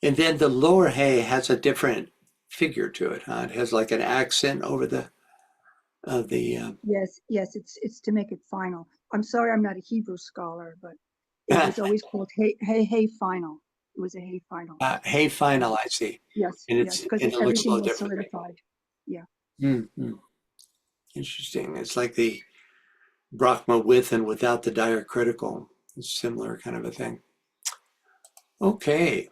And then the lower hay has a different figure to it, huh? It has like an accent over the Yes, it's to make it final. I'm sorry, I'm not a Hebrew scholar, but it was always called hey final. It was a hey final. hay final, I see. Yes, And yes, because it looks a everything little was different. solidified. Yeah. Mm-hmm. Interesting. It's like the Brahma with and without the diacritical. It's similar kind of a thing. Okay.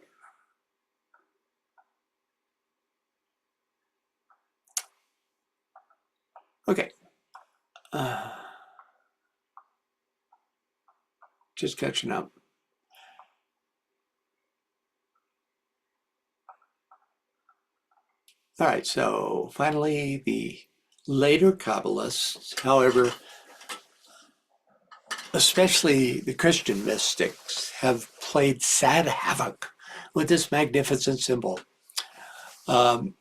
Okay. Just catching up. All right, so finally, the later Kabbalists, however, especially the Christian mystics, have played sad havoc with this magnificent symbol. And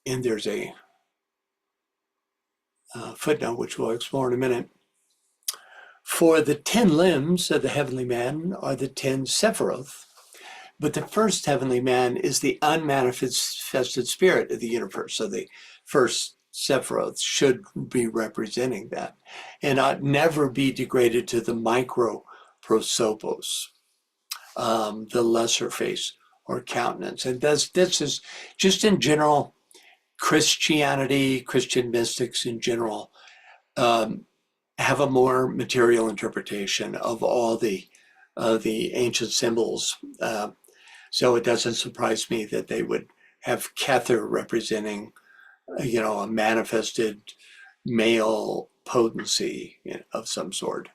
there's a footnote, which we'll explore in a minute. For the 10 limbs of the heavenly man are the 10 Sephiroth, but the first heavenly man is the unmanifested spirit of the universe. So the first Sephiroth should be representing that and ought never be degraded to the micro prosopos, the lesser face or countenance. And this is just in general, Christianity, Christian mystics in general, have a more material interpretation of all the ancient symbols. So it doesn't surprise me that they would have Kether representing, a manifested male potency of some sort.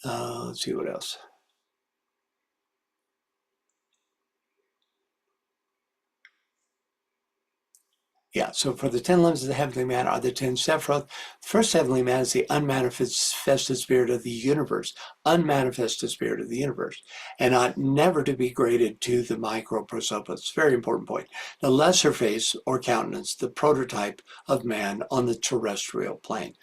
Let's see what else. Yeah, so for the 10 limbs of the heavenly man are the 10 Sephiroth. The first heavenly man is the unmanifested spirit of the universe, unmanifested spirit of the universe, and ought never to be graded to the micro prosopos. Very important point. The lesser face or countenance, the prototype of man on the terrestrial plane.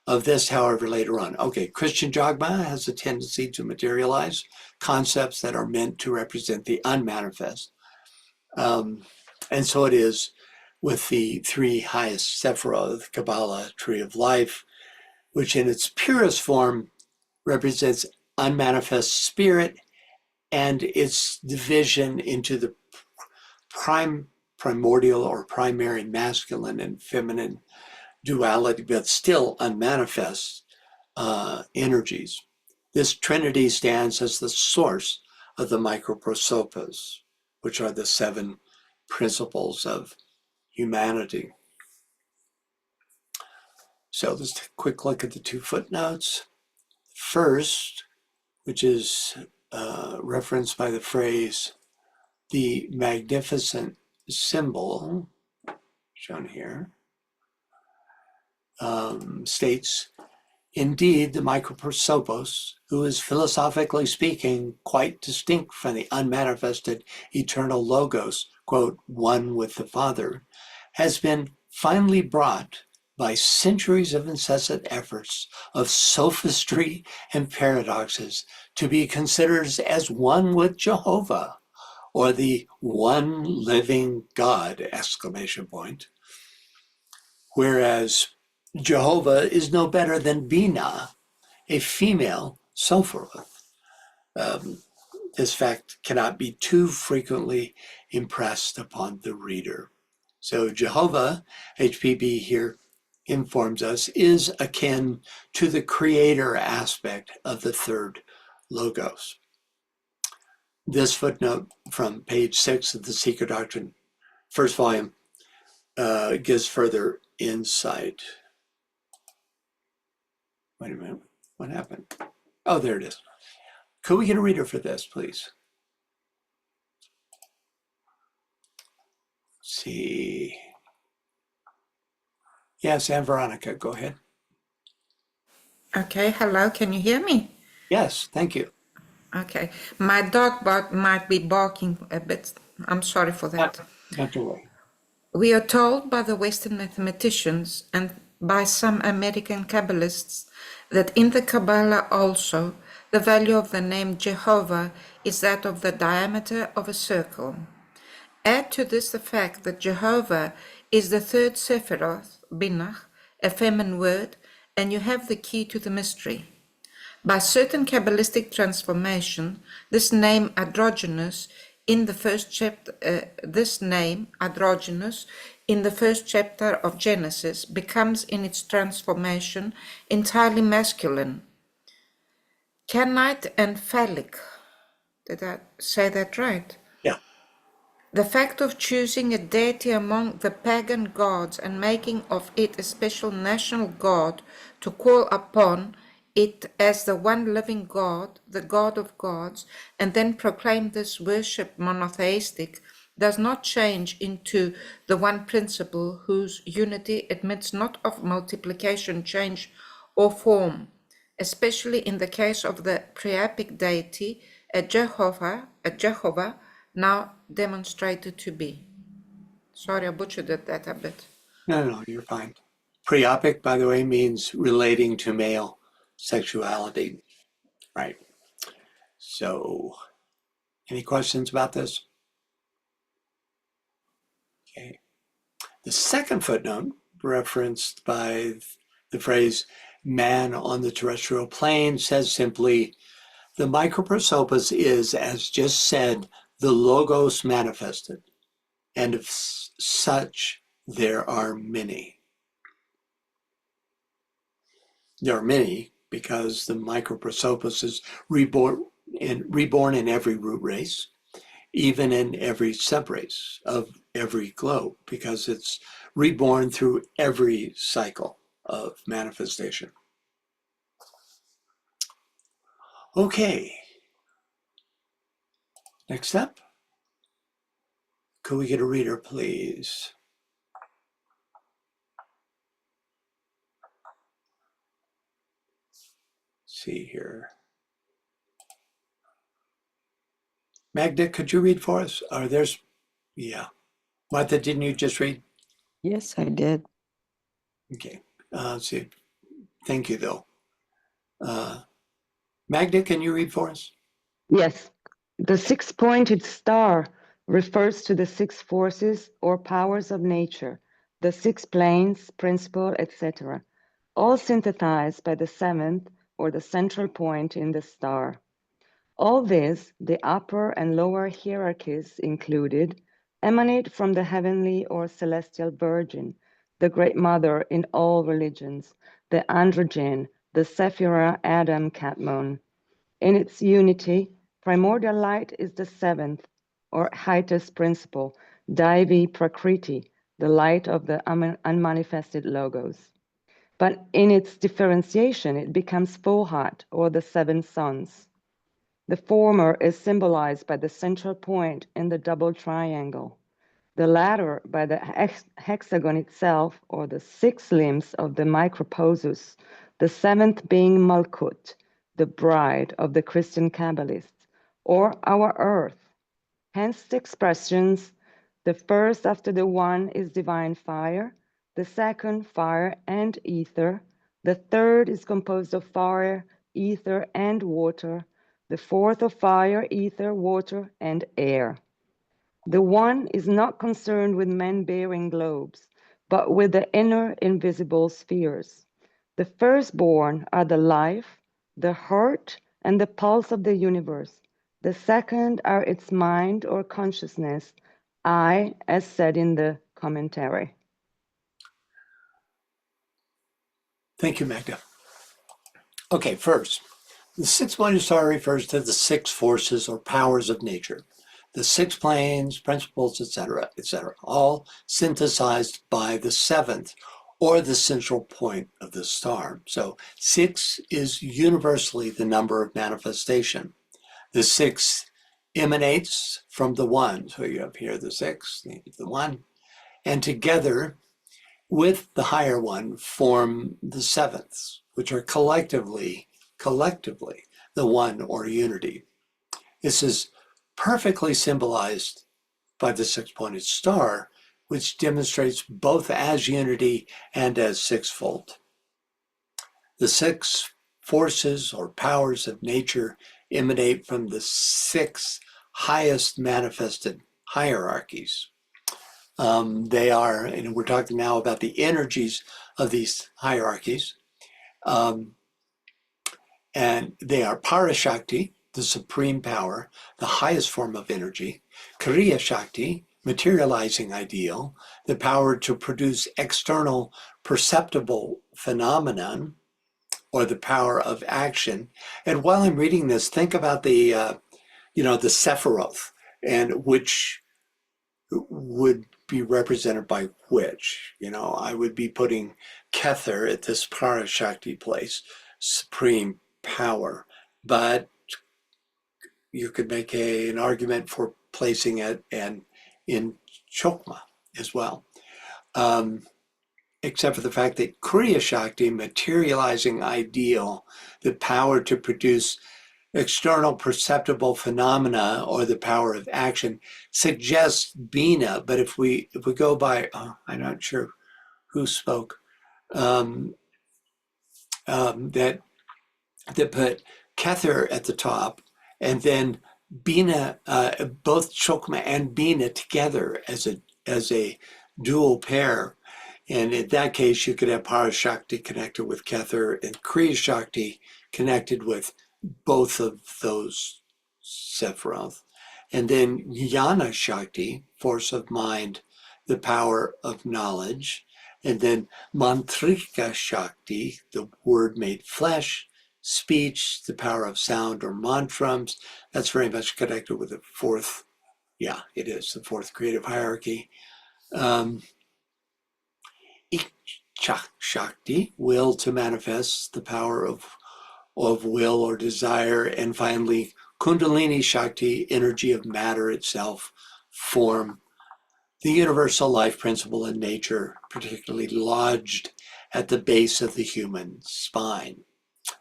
Of this, however, later on. Okay, Christian dogma has a tendency to materialize concepts that are meant to represent the unmanifest. And so it is with the three highest Sephiroth, Kabbalah, Tree of Life, which in its purest form represents unmanifest spirit and its division into the primordial or primary masculine and feminine duality, but still unmanifest energies. This trinity stands as the source of the microprosopos, which are the 7 principles of humanity. So let's take a quick look at the 2 footnotes. First, which is referenced by the phrase, the magnificent symbol, shown here, states, indeed, the microprosopos, who is philosophically speaking quite distinct from the unmanifested eternal logos, quote, one with the Father, has been finally brought by centuries of incessant efforts of sophistry and paradoxes to be considered as one with Jehovah, or the one living God, exclamation point. Whereas Jehovah is no better than Bina, a female Sophereth. This fact cannot be too frequently impressed upon the reader. So Jehovah, HPB here informs us, is akin to the creator aspect of the third logos. This footnote from page 6 of the Secret Doctrine, first volume, gives further insight. Wait a minute, what happened? Oh, there it is. Could we get a reader for this, please? Let's see. Yes, Anne Veronica, go ahead. Okay, hello, can you hear me? Yes, thank you. Okay, my dog might be barking a bit. I'm sorry for that. Not to worry. We are told by the Western mathematicians and by some American Kabbalists that in the Kabbalah also the value of the name Jehovah is that of the diameter of a circle. Add to this the fact that Jehovah is the third Sephiroth, Binah, a feminine word, and you have the key to the mystery. By certain Kabbalistic transformation, this name androgynous in the first chapter, of Genesis becomes in its transformation entirely masculine. Canite and phallic. Did I say that right? Yeah. The fact of choosing a deity among the pagan gods and making of it a special national god to call upon it as the one living God, the God of gods, and then proclaim this worship monotheistic, does not change into the one principle whose unity admits not of multiplication, change, or form, especially in the case of the priapic deity, a Jehovah, now demonstrated to be. Sorry, I butchered that a bit. No, you're fine. Preopic, by the way, means relating to male sexuality. Right. So, any questions about this? Okay. The second footnote, referenced by the phrase man on the terrestrial plane, says simply, the microprosopis is, as just said, the logos manifested, and of such there are many. There are many because the microprosopis is reborn in every root race, even in every subrace of every globe, because it's reborn through every cycle of manifestation. Okay. Next up. Could we get a reader, please? Let's see here. Magda, could you read for us? Yeah. Martha, didn't you just read? Yes, I did. Okay. Let's see. Thank you, though. Magda, can you read for us? Yes, the six-pointed star refers to the six forces or powers of nature, the six planes, principle, etc., all synthesized by the seventh or the central point in the star. All this, the upper and lower hierarchies included, emanate from the heavenly or celestial Virgin, the Great Mother in all religions, the androgen, the Sephira Adam Katmon. In its unity, primordial light is the seventh or highest principle, Daivi Prakriti, the light of the unmanifested logos. But in its differentiation, it becomes Fohat, or the seven sons. The former is symbolized by the central point in the double triangle, the latter by the hexagon itself, or the six limbs of the microposus, the seventh being Malkut, the bride of the Christian Kabbalists, or our earth. Hence the expressions, the first after the one is divine fire, the second fire and ether, the third is composed of fire, ether, and water, the fourth of fire, ether, water, and air. The one is not concerned with men-bearing globes, but with the inner invisible spheres. The firstborn are the life, the heart, and the pulse of the universe. The second are its mind or consciousness, I, as said in the commentary. Thank you, Magda. Okay, first, the six-pointed star refers to the six forces or powers of nature, the six planes, principles, etc., all synthesized by the seventh or the central point of the star. So 6 is universally the number of manifestation. The 6 emanates from the 1. So you have here the 6, the 1, and together with the higher one form the sevenths, which are collectively the one or unity. This is perfectly symbolized by the six-pointed star, which demonstrates both as unity and as sixfold. The six forces or powers of nature emanate from the six highest manifested hierarchies. They are, and we're talking now about the energies of these hierarchies, and they are Parashakti, the supreme power, the highest form of energy, Kriya Shakti, materializing ideal, the power to produce external perceptible phenomenon, or the power of action. And while I'm reading this, think about the Sephiroth, and which would be represented by which. I would be putting Kether at this Parashakti place, supreme power. But you could make an argument for placing it in Chokma as well. Except for the fact that Kriya Shakti, materializing ideal, the power to produce external perceptible phenomena or the power of action, suggests Bina. But if we go by, I'm not sure who spoke, that put Kether at the top, and then Bina, both Chokma and Bina together as a dual pair. And in that case, you could have Parashakti connected with Kether and Kriya Shakti connected with both of those Sephiroth. And then Jnana Shakti, force of mind, the power of knowledge. And then Mantrika Shakti, the word made flesh, speech, the power of sound or mantrams. That's very much connected with the fourth, it is the fourth creative hierarchy. Ichha Shakti, will to manifest, the power of will or desire. And finally, Kundalini Shakti, energy of matter itself, form, the universal life principle in nature, particularly lodged at the base of the human spine.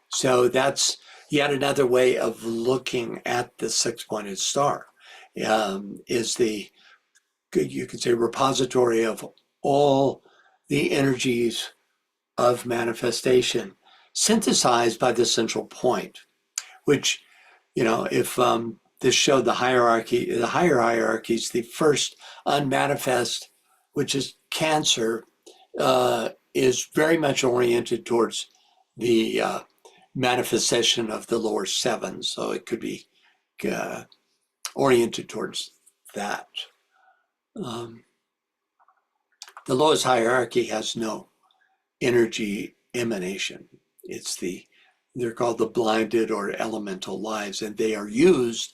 So that's yet another way of looking at the six-pointed star, is the, you could say, repository of all the energies of manifestation synthesized by the central point, which, if this showed the hierarchy, the higher hierarchies, the first unmanifest, which is Cancer, is very much oriented towards the manifestation of the lower seven. So it could be oriented towards that. The lowest hierarchy has no energy emanation. They're called the blinded or elemental lives, and they are used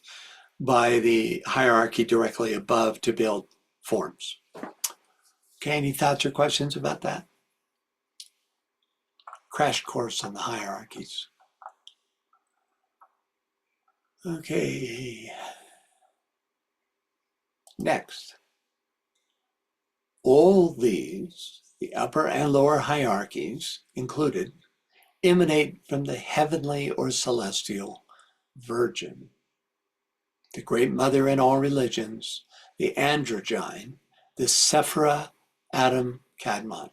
by the hierarchy directly above to build forms. Okay, any thoughts or questions about that? Crash course on the hierarchies. Okay. Next. All these, the upper and lower hierarchies included, emanate from the heavenly or celestial Virgin, the great mother in all religions, the androgyne, the Sephira Adam Kadmon.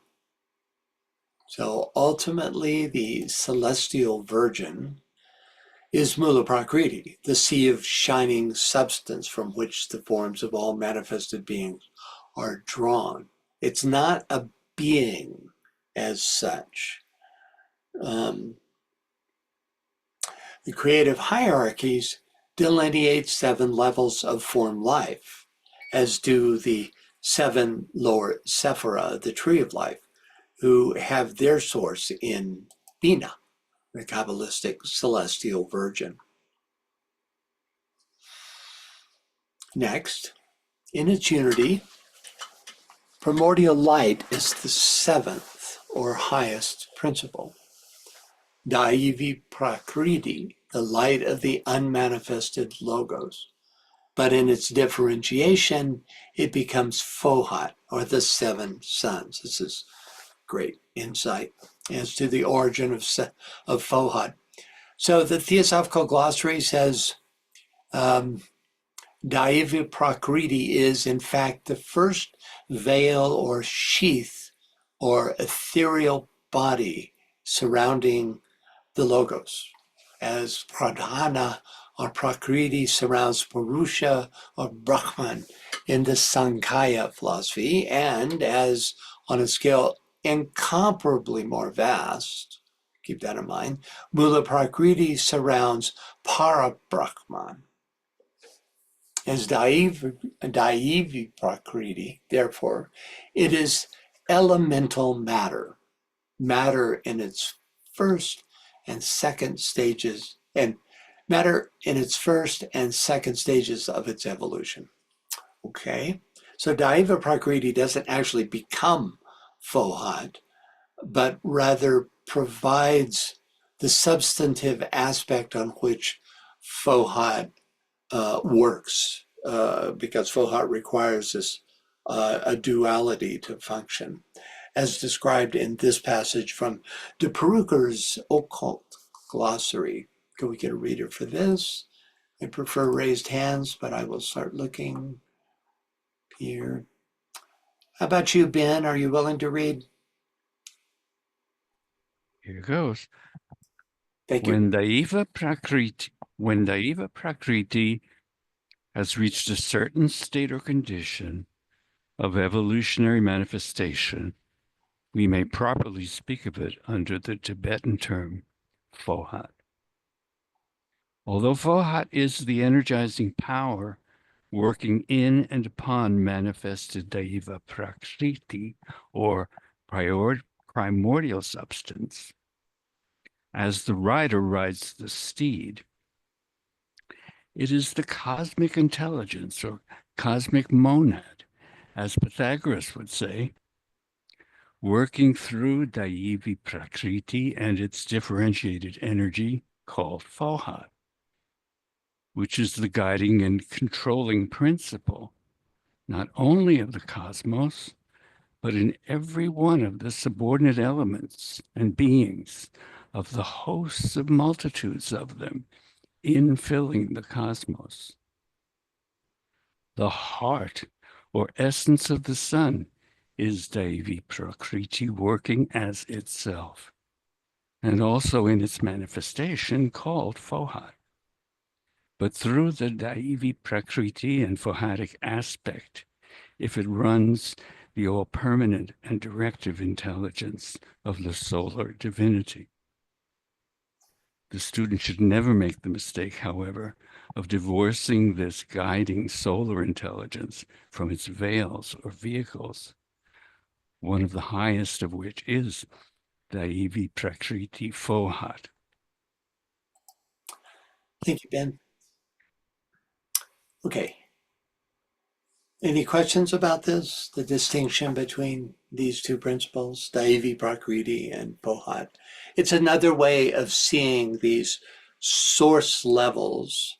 So ultimately, the celestial Virgin is Mula Prakriti, the sea of shining substance from which the forms of all manifested beings are drawn. It's not a being as such. The creative hierarchies delineate 7 levels of form life, as do the 7 lower Sephira, the tree of life, who have their source in Bina, the Kabbalistic celestial virgin. Next, in its unity, primordial light is the 7th or highest principle. Daivi Prakriti, the light of the unmanifested logos. But in its differentiation, it becomes Fohat, or the 7 suns. This is great insight as to the origin of Fohat. So the Theosophical Glossary says, Daivi Prakriti is, in fact, the first veil or sheath or ethereal body surrounding the Logos, as Pradhana or Prakriti surrounds Purusha or Brahman in the Sankhya philosophy, and as on a scale incomparably more vast, keep that in mind, Mula Prakriti surrounds Para-Brahman. As Daivi Prakriti, therefore, it is elemental matter, matter in its first and second stages, and matter in its first and second stages of its evolution. Okay, so Daiva Prakriti doesn't actually become Fohat, but rather provides the substantive aspect on which Fohat works, because Fohat requires this a duality to function, as described in this passage from De Perucker's Occult Glossary. Can we get a reader for this? I prefer raised hands, but I will start looking here. How about you, Ben? Are you willing to read? Here goes. Thank you. When Daiva Prakriti has reached a certain state or condition of evolutionary manifestation, we may properly speak of it under the Tibetan term Fohat. Although Fohat is the energizing power working in and upon manifested Daiva Prakriti, or primordial substance, as the rider rides the steed, it is the cosmic intelligence or cosmic monad, as Pythagoras would say, working through Daivi Prakriti and its differentiated energy called Fohat, which is the guiding and controlling principle, not only of the cosmos, but in every one of the subordinate elements and beings of the hosts of multitudes of them infilling the cosmos. The heart or essence of the sun is Daivi Prakriti working as itself, and also in its manifestation called Fohat. But through the Daivi Prakriti and Fohatic aspect, if it runs the all-permanent and directive intelligence of the solar divinity. The student should never make the mistake, however, of divorcing this guiding solar intelligence from its veils or vehicles, one of the highest of which is Daivi Prakriti Fohat. Thank you, Ben. Okay. Any questions about this? The distinction between these two principles, Daivi Prakriti and Fohat. It's another way of seeing these source levels.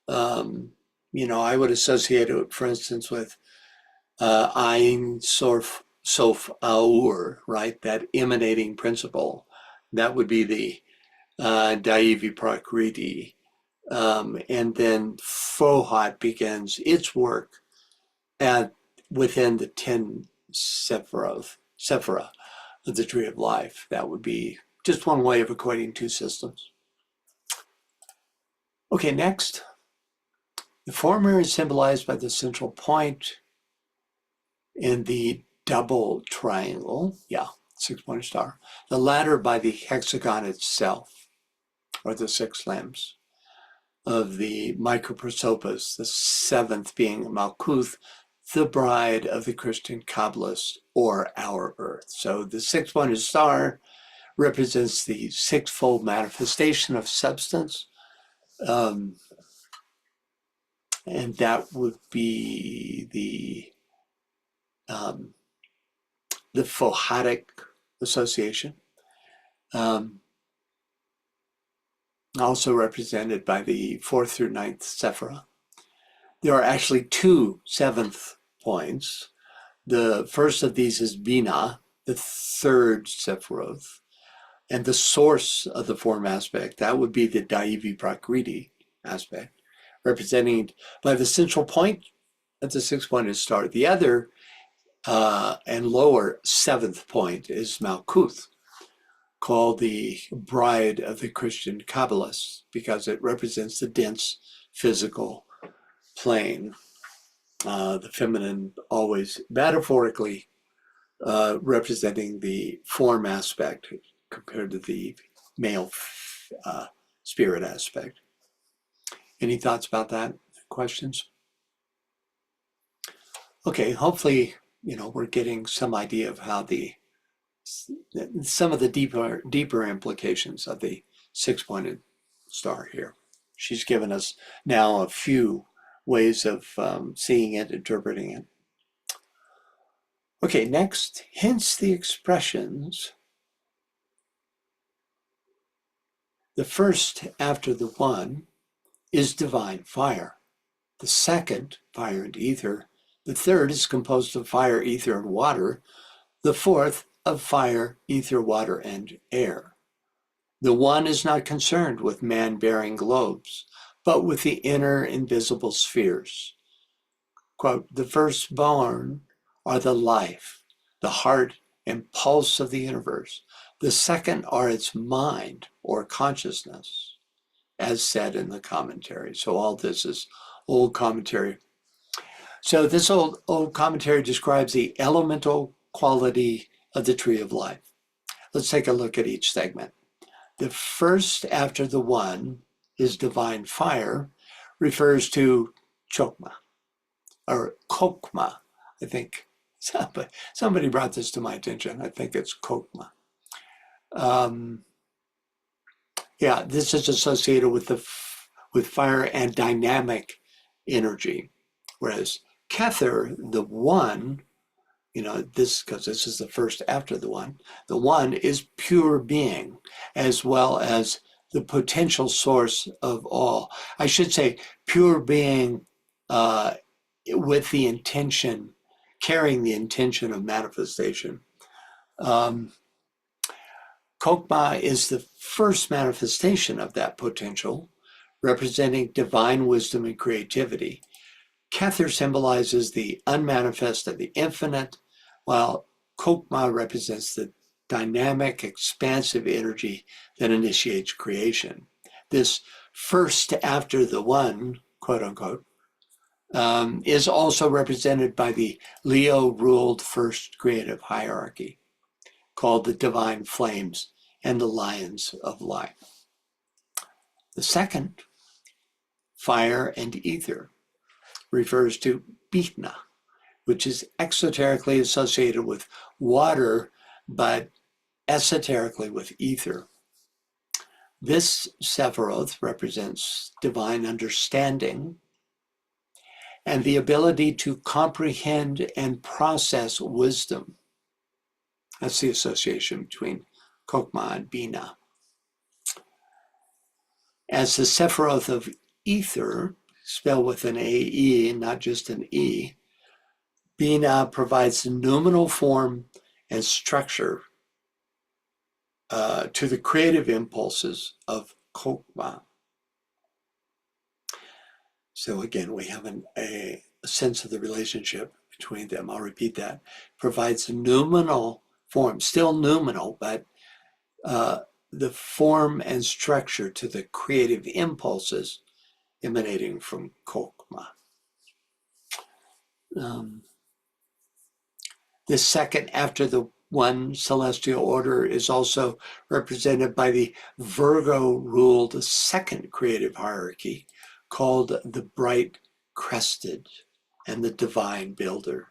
I would associate it, for instance, with Ein Sof Aur, right? That emanating principle. That would be the Daivi Prakriti. And then Fohat begins its work within the 10 Sephira of the Tree of Life. That would be just one way of equating two systems. Okay, next. The former is symbolized by the central point in the double triangle. Yeah, 6-pointed star. The latter by the hexagon itself, or the 6 limbs of the microprosopis, the 7th being Malkuth, the bride of the Christian Kabbalists, or our earth. So the 6-pointed star represents the 6-fold manifestation of substance. And that would be the Phohatic association, also represented by the 4th through 9th Sephirah. There are actually 2 7th points. The first of these is Bina, the 3rd Sephiroth, and the source of the form aspect, that would be the Daivi Prakriti aspect, represented by the central point at the 6-pointed star. The other and lower 7th point is Malkuth, called the bride of the Christian Kabbalists, because it represents the dense physical plane. The feminine always metaphorically representing the form aspect compared to the male spirit aspect. Any thoughts about that? Questions? Okay, hopefully, we're getting some idea of how some of the deeper implications of the 6-pointed star here. She's given us now a few ways of seeing it, interpreting it. Okay, next, hence the expressions. The first after the one is divine fire. The second, fire and ether. The third is composed of fire, ether, and water. The fourth of fire, ether, water, and air. The one is not concerned with man-bearing globes, but with the inner invisible spheres. Quote, the firstborn are the life, the heart and pulse of the universe. The second are its mind or consciousness, as said in the commentary. So all this is old commentary. So this old commentary describes the elemental quality of the tree of life. Let's take a look at each segment. The first after the one is divine fire, refers to chokma, or kokma, I think. Somebody brought this to my attention. I think it's kokma. Yeah, this is associated with fire and dynamic energy, whereas Kether, the one, this because this is the first after the one is pure being, as well as the potential source of all. I should say pure being with the intention, carrying the intention of manifestation. Kokma is the first manifestation of that potential, representing divine wisdom and creativity. Kether symbolizes the unmanifest and the infinite, while Kokma represents the dynamic, expansive energy that initiates creation. This first after the one, quote unquote, is also represented by the Leo-ruled first creative hierarchy, called the divine flames and the lions of light. The second, fire and ether, refers to Bina, which is exoterically associated with water, but esoterically with ether. This Sephiroth represents divine understanding and the ability to comprehend and process wisdom. That's the association between Kokma and Bina. As the Sephiroth of ether, spelled with an A-E, not just an E, Bina provides the noumenal form and structure to the creative impulses of Kokma. So again, we have a sense of the relationship between them. I'll repeat that. Provides a noumenal form, still noumenal, but the form and structure to the creative impulses emanating from Kokma. The second after the one celestial order is also represented by the Virgo-ruled second creative hierarchy called the Bright Crested and the Divine Builders.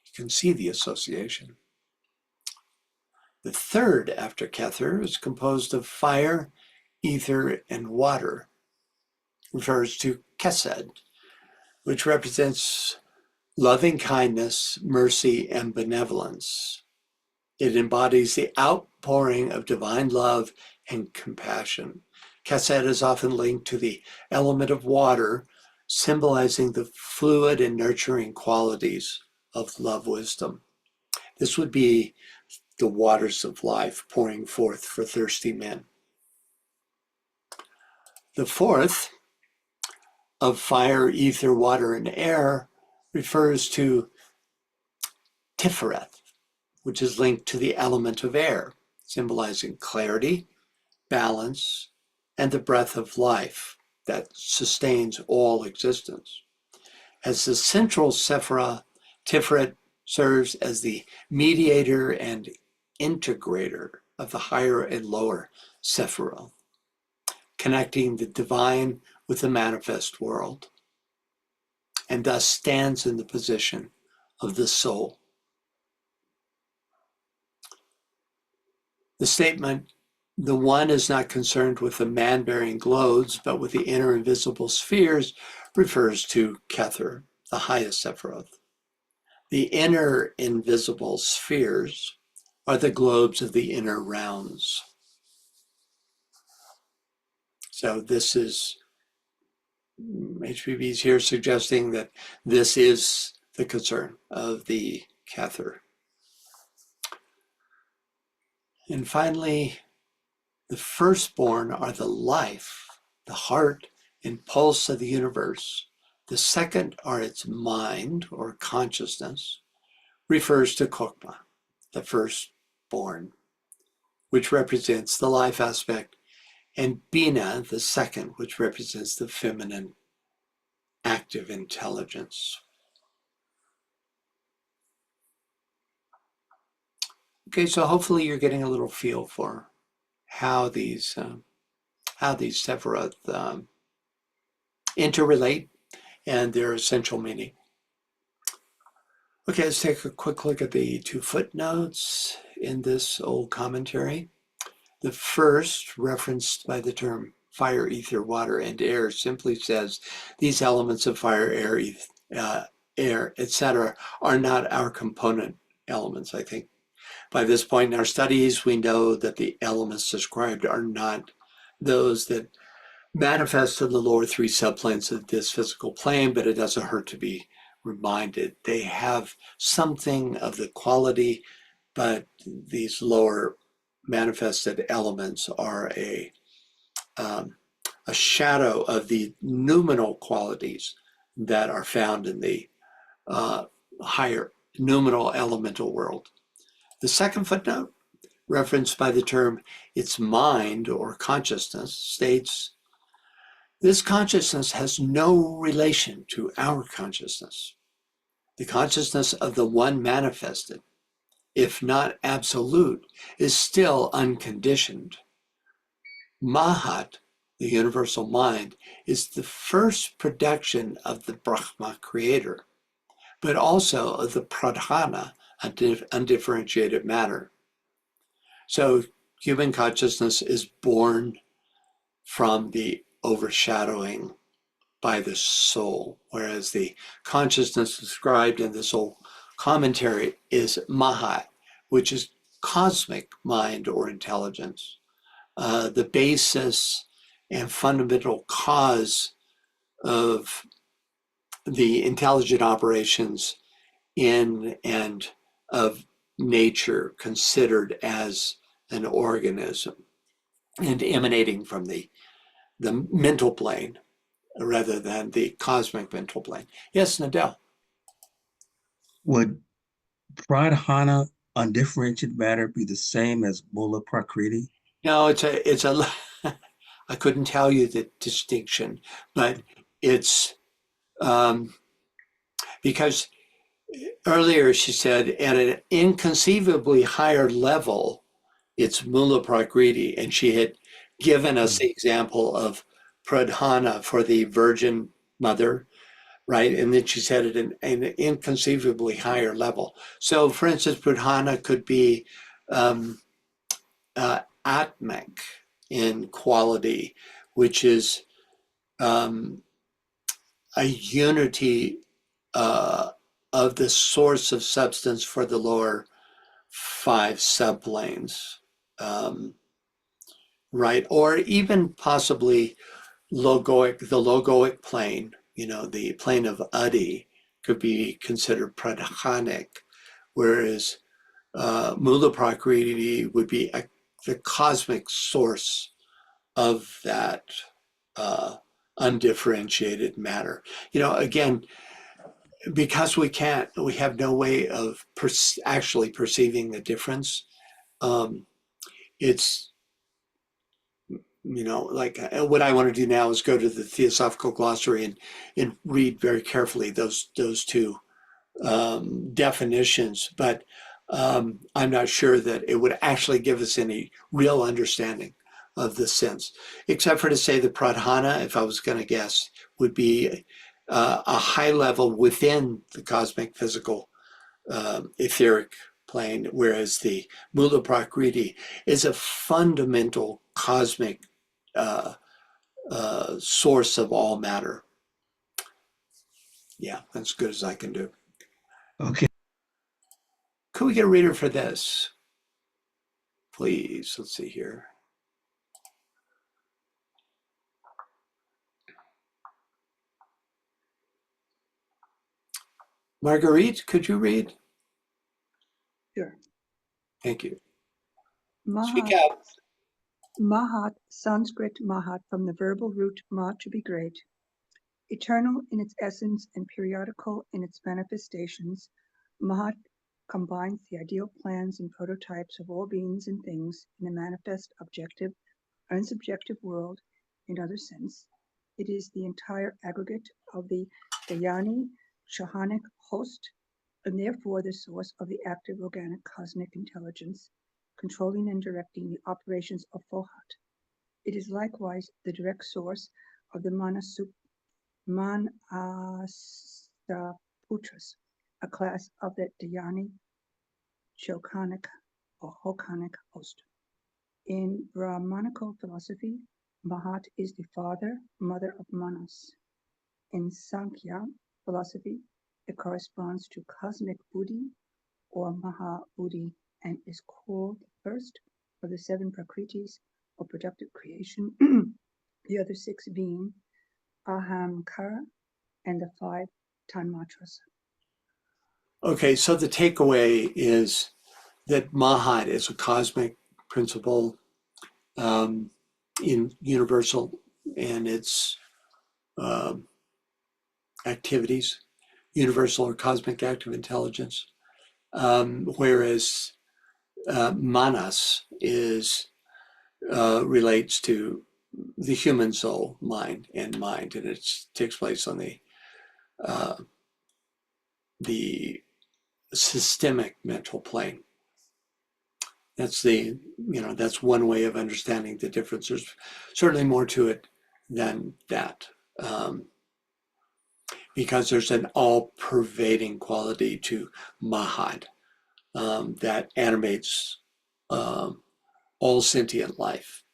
You can see the association. The third after Kether is composed of fire, ether, and water. Refers to Kesed, which represents loving kindness, mercy, and benevolence. It embodies the outpouring of divine love and compassion. Kesed is often linked to the element of water, symbolizing the fluid and nurturing qualities of love wisdom. This would be the waters of life pouring forth for thirsty men. The fourth, of fire, ether, water, and air, refers to Tiferet, which is linked to the element of air, symbolizing clarity, balance, and the breath of life that sustains all existence. As the central Sephirah, Tiferet serves as the mediator and integrator of the higher and lower Sephirah, connecting the divine with the manifest world, and thus stands in the position of the soul. The statement, the one is not concerned with the man-bearing globes, but with the inner invisible spheres, refers to Kether, the highest Sephiroth. The inner invisible spheres are the globes of the inner rounds. So this is, HPB is here suggesting that this is the concern of the Kether. And finally, the firstborn are the life, the heart and pulse of the universe. The second are its mind or consciousness, refers to Kokma, the firstborn, which represents the life aspect, and Bina, the second, which represents the feminine active intelligence. Okay, so hopefully you're getting a little feel for how these Sephiroth interrelate and their essential meaning. Okay, let's take a quick look at the two footnotes in this old commentary. The first, referenced by the term fire, ether, water, and air, simply says these elements of fire, air, etc., are not our component elements. I think by this point in our studies, we know that the elements described are not those that manifest in the lower three subplanes of this physical plane, but it doesn't hurt to be reminded. They have something of the quality, but these lower manifested elements are a shadow of the noumenal qualities that are found in the higher noumenal elemental world. The second footnote, referenced by the term its mind or consciousness, states, this consciousness has no relation to our consciousness. The consciousness of the one manifested, if not absolute, is still unconditioned. Mahat, the universal mind, is the first production of the Brahma creator, but also of the Pradhana, undifferentiated matter. So human consciousness is born from the overshadowing by the soul, whereas the consciousness described in this old commentary is Mahat, which is cosmic mind or intelligence, the basis and fundamental cause of the intelligent operations in and of nature considered as an organism and emanating from the mental plane rather than the cosmic mental plane. Yes, Nadell. Would pradhana, undifferentiated matter, be the same as mula prakriti? No, it's a I couldn't tell you the distinction, but it's because earlier she said at an inconceivably higher level, it's Mula Prakriti, and she had given us the example of Pradhana for the Virgin Mother, right? And then she said at an inconceivably higher level. So, for instance, Pradhana could be Atmic in quality, which is a unity of the source of substance for the lower 5 subplanes, right? Or even possibly the logoic plane, the plane of Adi could be considered pradhanic, whereas Mula Prakriti would be the cosmic source of that undifferentiated matter. Again, because we have no way of actually perceiving the difference. It's, like what I want to do now is go to the Theosophical Glossary and read very carefully those two definitions, but I'm not sure that it would actually give us any real understanding of the sense, except for to say the pradhana, if I was going to guess, would be a high level within the cosmic physical etheric plane, whereas the Mula Prakriti is a fundamental cosmic source of all matter. Yeah, that's as good as I can do. Okay. Could we get a reader for this? Please, let's see here. Marguerite, could you read? Sure. Thank you. Speak Mahat, out. Mahat, Sanskrit Mahat, from the verbal root ma, to be great. Eternal in its essence and periodical in its manifestations, Mahat combines the ideal plans and prototypes of all beings and things in a manifest, objective, unsubjective world. In other sense, it is the entire aggregate of the Dhyani Chahanic host, and therefore the source of the active organic cosmic intelligence, controlling and directing the operations of Fohat. It is likewise the direct source of the Manastaputras, a class of the Dhyani Chokanic or Hokanic host. In Brahmanical philosophy, Mahat is the father, mother of Manas. In Sankhya philosophy, it corresponds to cosmic Buddhi or Maha Buddhi and is called the first of the 7 Prakritis or productive creation, the other 6 being Ahamkara and the 5 Tanmatras. Okay, so the takeaway is that Mahat is a cosmic principle in universal and its activities, universal or cosmic active intelligence, whereas Manas relates to the human soul, mind, and it takes place on the systemic mental plane. That's that's one way of understanding the difference. There's certainly more to it than that, because there's an all-pervading quality to Mahat that animates all sentient life.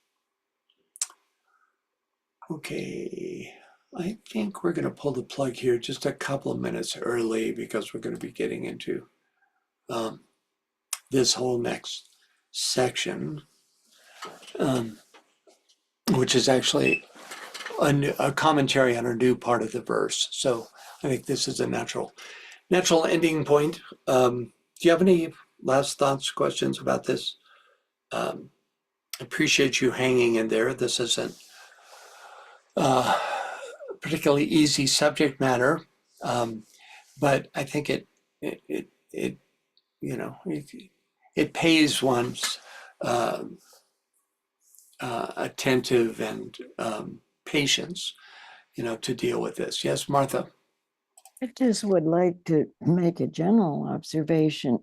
Okay, I think we're going to pull the plug here just a couple of minutes early because we're going to be getting into this whole next section, which is actually a commentary on a new part of the verse. So I think this is a natural ending point. Do you have any last thoughts, questions about this? Appreciate you hanging in there. This isn't particularly easy subject matter, but I think it pays one's attentive and patience, to deal with this. Yes, Martha. I just would like to make a general observation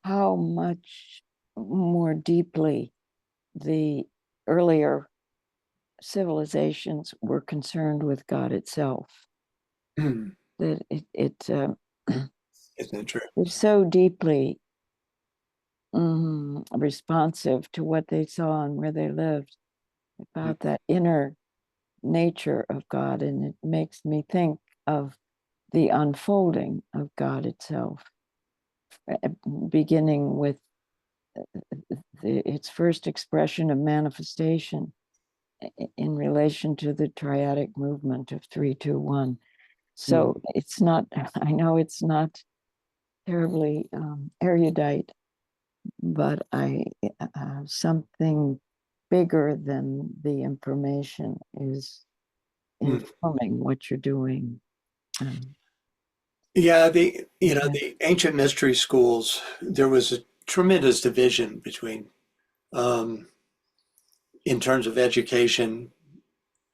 how much more deeply the earlier civilizations were concerned with God itself. Isn't That it true? they're so deeply responsive to what they saw and where they lived, about that inner nature of God. And it makes me think of the unfolding of God itself, beginning with its first expression of manifestation in relation to the triadic movement of 3-2-1. So it's not, I know it's not terribly erudite, but something bigger than the information is informing what you're doing. Yeah, the ancient mystery schools, there was a tremendous division between, in terms of education.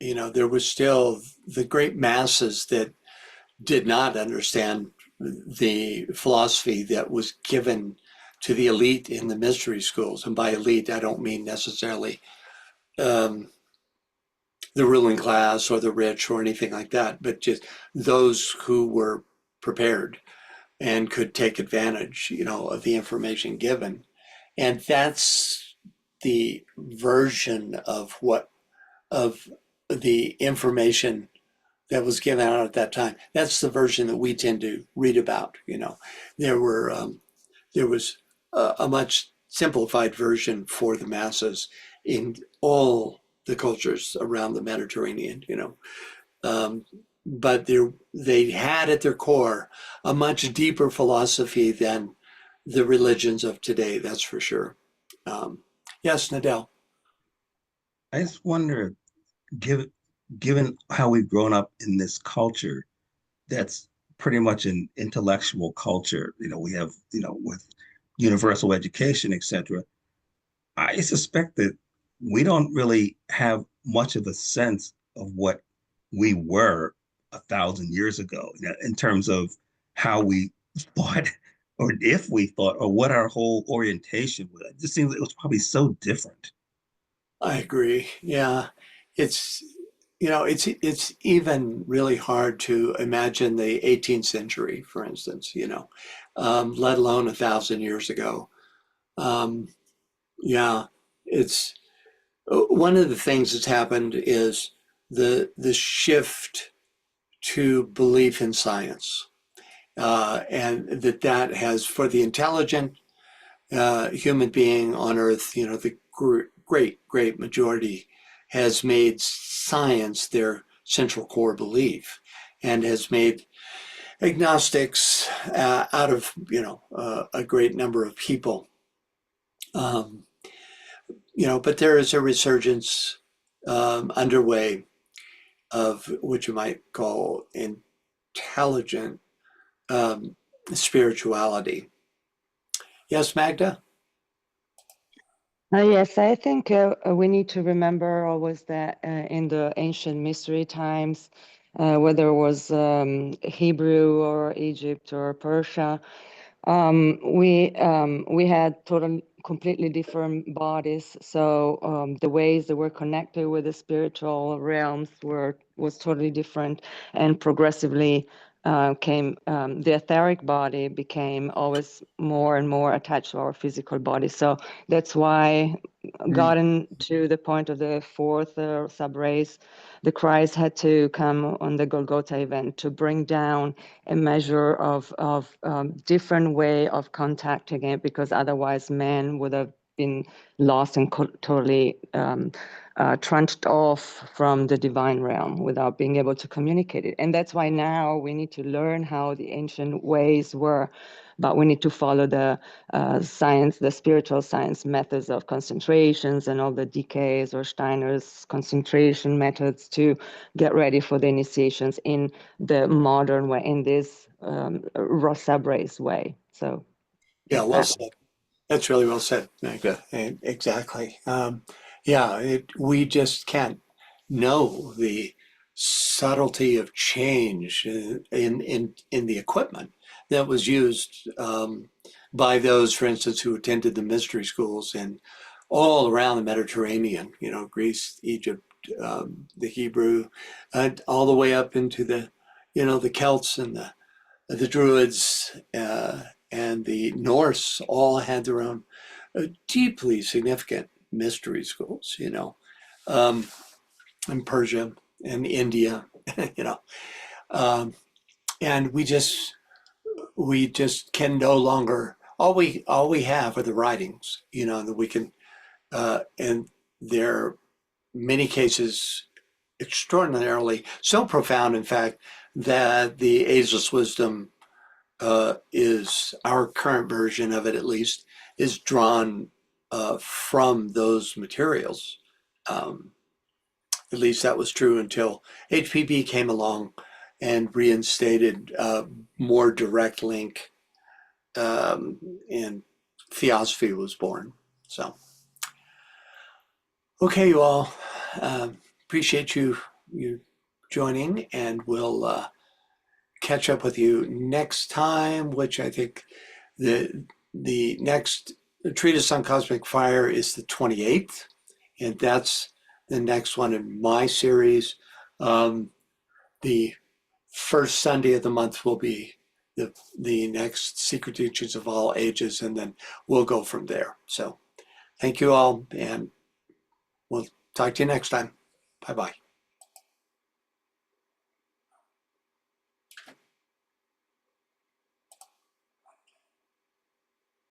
There was still the great masses that did not understand the philosophy that was given to the elite in the mystery schools. And by elite, I don't mean necessarily the ruling class or the rich or anything like that, but just those who were prepared and could take advantage, of the information given. And that's the version of the information that was given out at that time. That's the version that we tend to read about. There was a much simplified version for the masses in all the cultures around the Mediterranean. But they had at their core a much deeper philosophy than the religions of today. That's for sure. Yes, Nadell. I just wonder, given how we've grown up in this culture that's pretty much an intellectual culture, we have, with universal education, etc. I suspect that we don't really have much of a sense of what we were 1,000 years ago, in terms of how we thought, or if we thought, or what our whole orientation was. It just seems it was probably so different. I agree. Yeah, it's it's even really hard to imagine the 18th century, for instance. Let alone 1,000 years ago. Um, yeah, it's one of the things that's happened is the shift to belief in science, and that has, for the intelligent human being on Earth, the great majority has made science their central core belief, and has made agnostics out of a great number of people. But there is a resurgence underway of what you might call intelligent spirituality. Yes, Magda? Yes, I think we need to remember always that in the ancient mystery times, whether it was Hebrew or Egypt or Persia, we had completely different bodies. So the ways that were connected with the spiritual realms was totally different, and progressively the etheric body became always more and more attached to our physical body. So that's why, gotten to the point of the fourth sub-race, the Christ had to come on the Golgotha event to bring down a measure of different way of contacting it, because otherwise man would have been lost and totally trunched off from the divine realm without being able to communicate it. And that's why now we need to learn how the ancient ways were, but we need to follow the science, the spiritual science methods of concentrations and all the decays or Steiner's concentration methods to get ready for the initiations in the modern way, in this sub-race way. So Yeah, well said. That's really well said, Magda. Exactly. Yeah, we just can't know the subtlety of change in the equipment that was used by those, for instance, who attended the mystery schools and all around the Mediterranean. You know, Greece, Egypt, the Hebrew, all the way up into the, you know, the Celts and the Druids and the Norse all had their own deeply significant mystery schools, you know, in Persia and India, you know, and we just can no longer. All we have are the writings, you know, that we can, and they're many cases extraordinarily so profound, in fact, that the ageless wisdom is our current version of it, at least, is drawn from those materials. At least that was true until HPB came along and reinstated a more direct link, and theosophy was born. So, okay, you all, appreciate you joining, and we'll catch up with you next time, which I think the next treatise on cosmic fire is the 28th, and that's the next one in my series. The first Sunday of the month will be the next Secret Teachings of All Ages, and then we'll go from there. So thank you all, and we'll talk to you next time. Bye-bye.